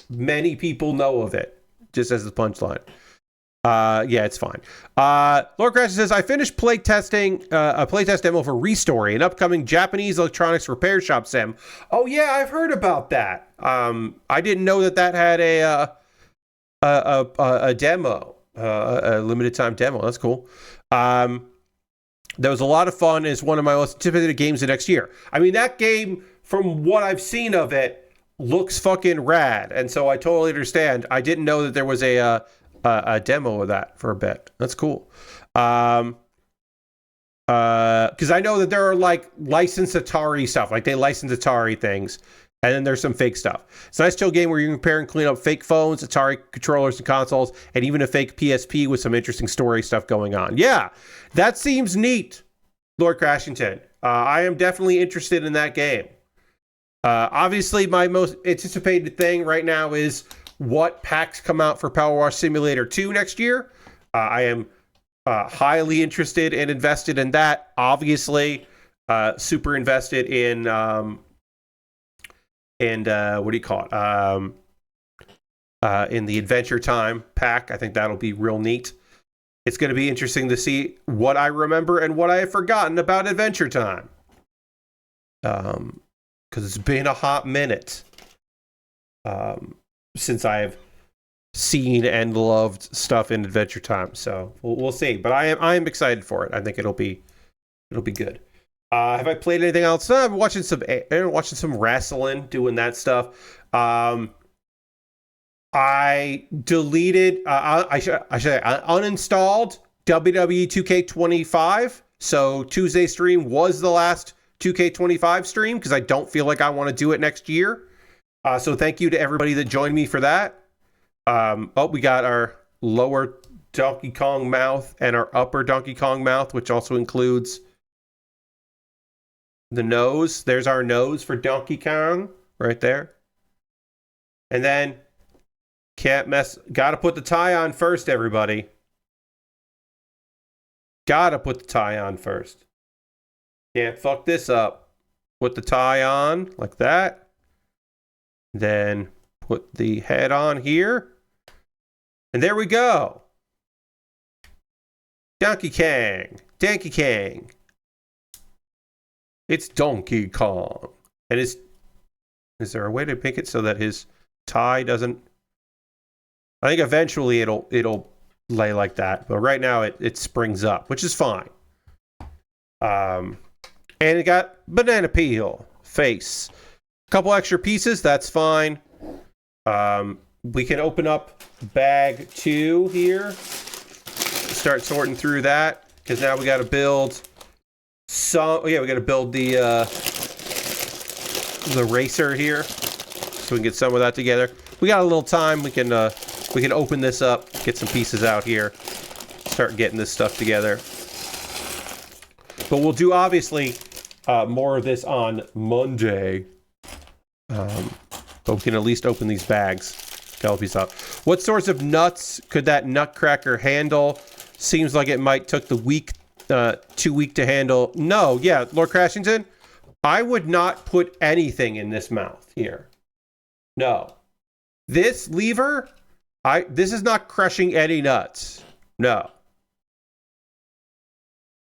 many people know of it, just as a punchline. Yeah, it's fine. Lord Crash says, I finished playtesting a playtest demo for Restory, an upcoming Japanese electronics repair shop sim. Oh yeah, I've heard about that. I didn't know that had a demo, a limited time demo. That's cool. That was a lot of fun. It's one of my most anticipated games of next year. I mean, that game, from what I've seen of it, looks fucking rad, and so I totally understand. I didn't know that there was a demo of that for a bit. That's cool. Because I know that there are like licensed Atari stuff, like they license Atari things, and then there's some fake stuff. It's a nice chill game where you can repair and clean up fake phones, Atari controllers and consoles, and even a fake PSP with some interesting story stuff going on. Yeah, that seems neat, Lord Crashington. I am definitely interested in that game. Obviously, my most anticipated thing right now is what packs come out for Power Wash Simulator 2 next year. I am highly interested and invested in that. Obviously, super invested in what do you call it? In the Adventure Time pack. I think that'll be real neat. It's going to be interesting to see what I remember and what I have forgotten about Adventure Time. Because it's been a hot minute since I've seen and loved stuff in Adventure Time. So we'll see. But I am excited for it. I think it'll be good. Have I played anything else? I'm watching some wrestling, doing that stuff. I deleted. I should say I uninstalled WWE 2K25. So Tuesday stream was the last 2K25 stream because I don't feel like I want to do it next year. So thank you to everybody that joined me for that. We got our lower Donkey Kong mouth and our upper Donkey Kong mouth, which also includes the nose. There's our nose for Donkey Kong right there. And then Can't mess. Gotta put the tie on first, everybody. Gotta put the tie on first. Can't fuck this up. Put the tie on like that. Then put the head on here. And there we go. Donkey Kong. Donkey Kong. It's Donkey Kong. And is there a way to make it so that his tie doesn't... I think eventually it'll lay like that. But right now it springs up, which is fine. And it got banana peel. Face. A couple extra pieces, that's fine. We can open up bag 2 here. Start sorting through that. Because now we got to build some... Yeah, we got to build the racer here. So we can get some of that together. We got a little time. We can open this up. Get some pieces out here. Start getting this stuff together. But we'll do, obviously, more of this on Monday. But we can at least open these bags. Help these out. What sorts of nuts could that Nutcracker handle? Seems like it might took the week, too weak to handle. No, yeah, Lord Crashington, I would not put anything in this mouth here. No. This lever, this is not crushing any nuts. No.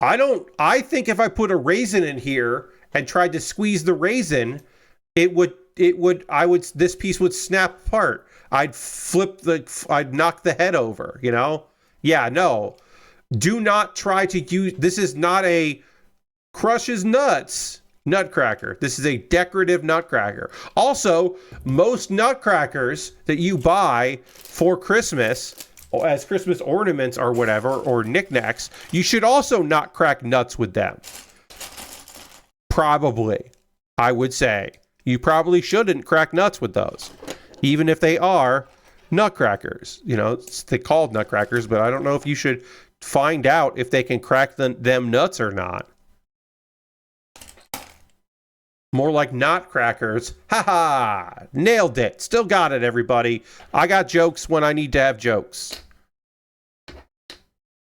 I think if I put a raisin in here and tried to squeeze the raisin, this piece would snap apart. I'd knock the head over, you know? Yeah, no. Do not try to use, this is not a crushes nuts Nutcracker. This is a decorative Nutcracker. Also, most Nutcrackers that you buy for Christmas, as Christmas ornaments or whatever, or knickknacks, you should also not crack nuts with them. Probably, I would say. You probably shouldn't crack nuts with those. Even if they are Nutcrackers. You know, they're called Nutcrackers, but I don't know if you should find out if they can crack them nuts or not. More like Nutcrackers. Ha! Nailed it. Still got it, everybody. I got jokes when I need to have jokes.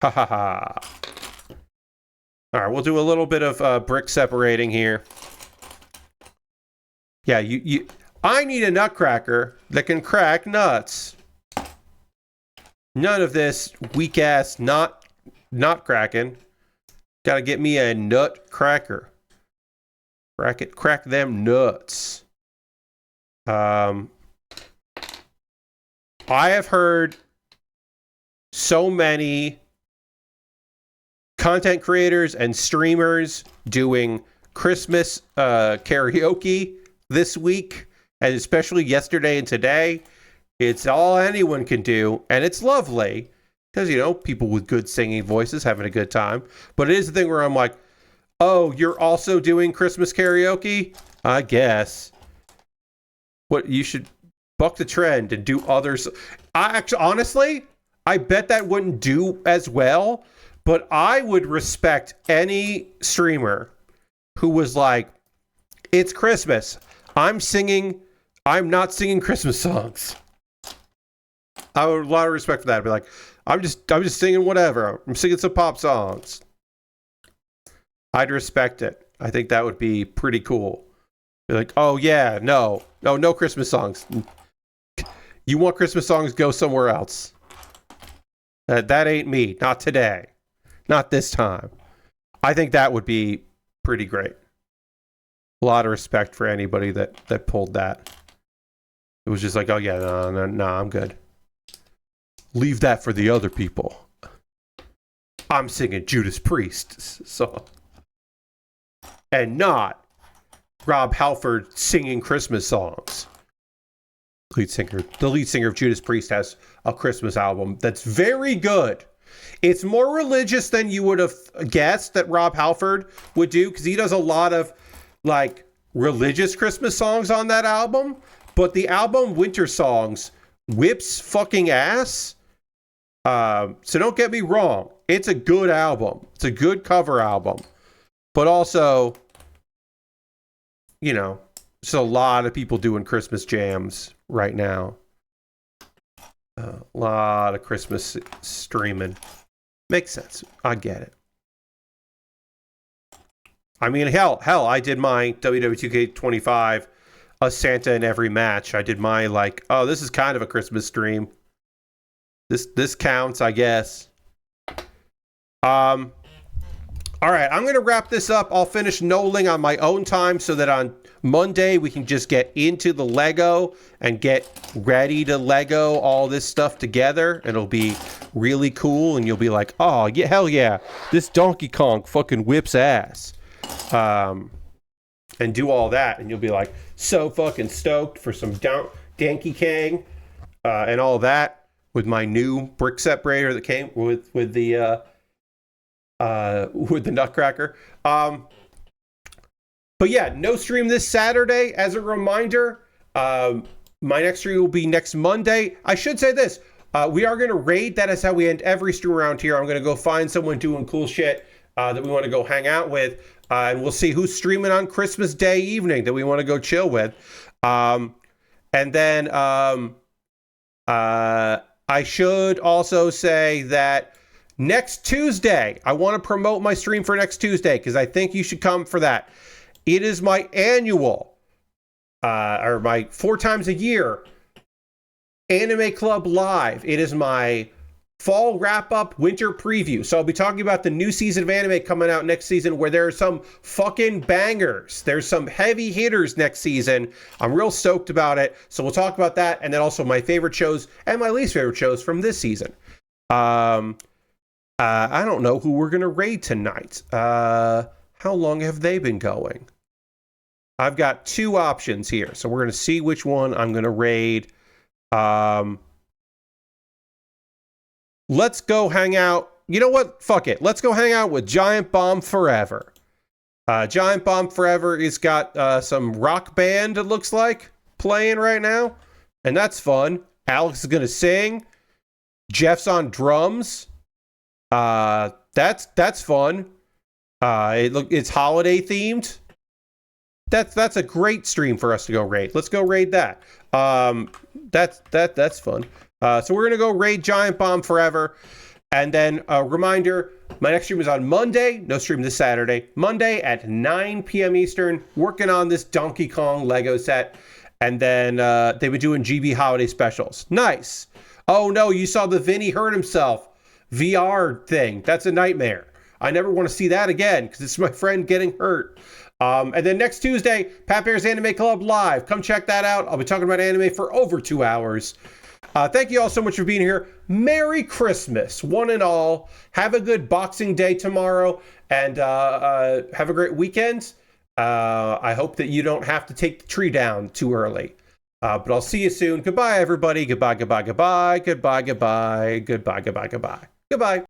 Ha ha ha. All right, we'll do a little bit of brick separating here. Yeah, I need a Nutcracker that can crack nuts. None of this weak-ass not cracking. Gotta get me a Nutcracker. Crack them nuts. I have heard so many content creators and streamers doing Christmas karaoke this week, and especially yesterday and today. It's all anyone can do, and it's lovely because, you know, people with good singing voices having a good time. But it is the thing where I'm like, oh, you're also doing Christmas karaoke? I guess. What, you should buck the trend and do others. Honestly, I bet that wouldn't do as well, but I would respect any streamer who was like, it's Christmas. I'm not singing Christmas songs. I would have a lot of respect for that. I'd be like, I'm just singing whatever. I'm singing some pop songs. I'd respect it. I think that would be pretty cool. Be like, oh yeah, no Christmas songs. You want Christmas songs? Go somewhere else. That ain't me. Not today. Not this time. I think that would be pretty great. A lot of respect for anybody that pulled that. It was just like, oh yeah, no, I'm good. Leave that for the other people. I'm singing Judas Priest song. And not Rob Halford singing Christmas songs. The lead singer of Judas Priest has a Christmas album that's very good. It's more religious than you would have guessed that Rob Halford would do, because he does a lot of like religious Christmas songs on that album. But the album Winter Songs whips fucking ass. So don't get me wrong. It's a good album. It's a good cover album. But also, you know, there's a lot of people doing Christmas jams right now. A lot of Christmas streaming. Makes sense. I get it. I mean, hell, I did my WWE 2K25, a Santa in every match. I did my, like, oh, this is kind of a Christmas stream. This counts, I guess. All right, I'm going to wrap this up. I'll finish knolling on my own time so that on Monday we can just get into the Lego and get ready to Lego all this stuff together. It'll be really cool, and you'll be like, oh, yeah, hell yeah, this Donkey Kong fucking whips ass. And do all that, and you'll be like so fucking stoked for some Donkey Kong and all that with my new brick separator that came with the Nutcracker. But yeah, no stream this Saturday. As a reminder, my next stream will be next Monday. I should say this. We are going to raid. That is how we end every stream around here. I'm going to go find someone doing cool shit that we want to go hang out with. And we'll see who's streaming on Christmas Day evening that we want to go chill with. And then I should also say that next Tuesday, I want to promote my stream for next Tuesday because I think you should come for that. It is my annual, or my 4 times a year, Anime Club Live. It is my fall wrap-up winter preview. So I'll be talking about the new season of anime coming out next season where there are some fucking bangers. There's some heavy hitters next season. I'm real stoked about it. So we'll talk about that, and then also my favorite shows and my least favorite shows from this season. I don't know who we're going to raid tonight. How long have they been going? I've got 2 options here. So we're going to see which one I'm going to raid. Let's go hang out. You know what? Fuck it. Let's go hang out with Giant Bomb Forever. Giant Bomb Forever has got some rock band, it looks like, playing right now. And that's fun. Alex is going to sing. Jeff's on drums. That's fun. It's holiday themed. That's a great stream for us to go raid. Let's go raid that. That's fun. So we're gonna go raid Giant Bomb Forever, and then a reminder: my next stream is on Monday. No stream this Saturday. Monday at 9 p.m. Eastern. Working on this Donkey Kong Lego set, and then they've been doing GB holiday specials. Nice. Oh no, you saw the Vinny hurt himself VR thing. That's a nightmare. I never want to see that again because it's my friend getting hurt. And then next Tuesday, Pat Bear's Anime Club Live. Come check that out. I'll be talking about anime for over 2 hours. Thank you all so much for being here. Merry Christmas, one and all. Have a good Boxing Day tomorrow, and have a great weekend. I hope that you don't have to take the tree down too early. But I'll see you soon. Goodbye, everybody. Goodbye, goodbye, goodbye. Goodbye, goodbye. Goodbye, goodbye, goodbye. Goodbye.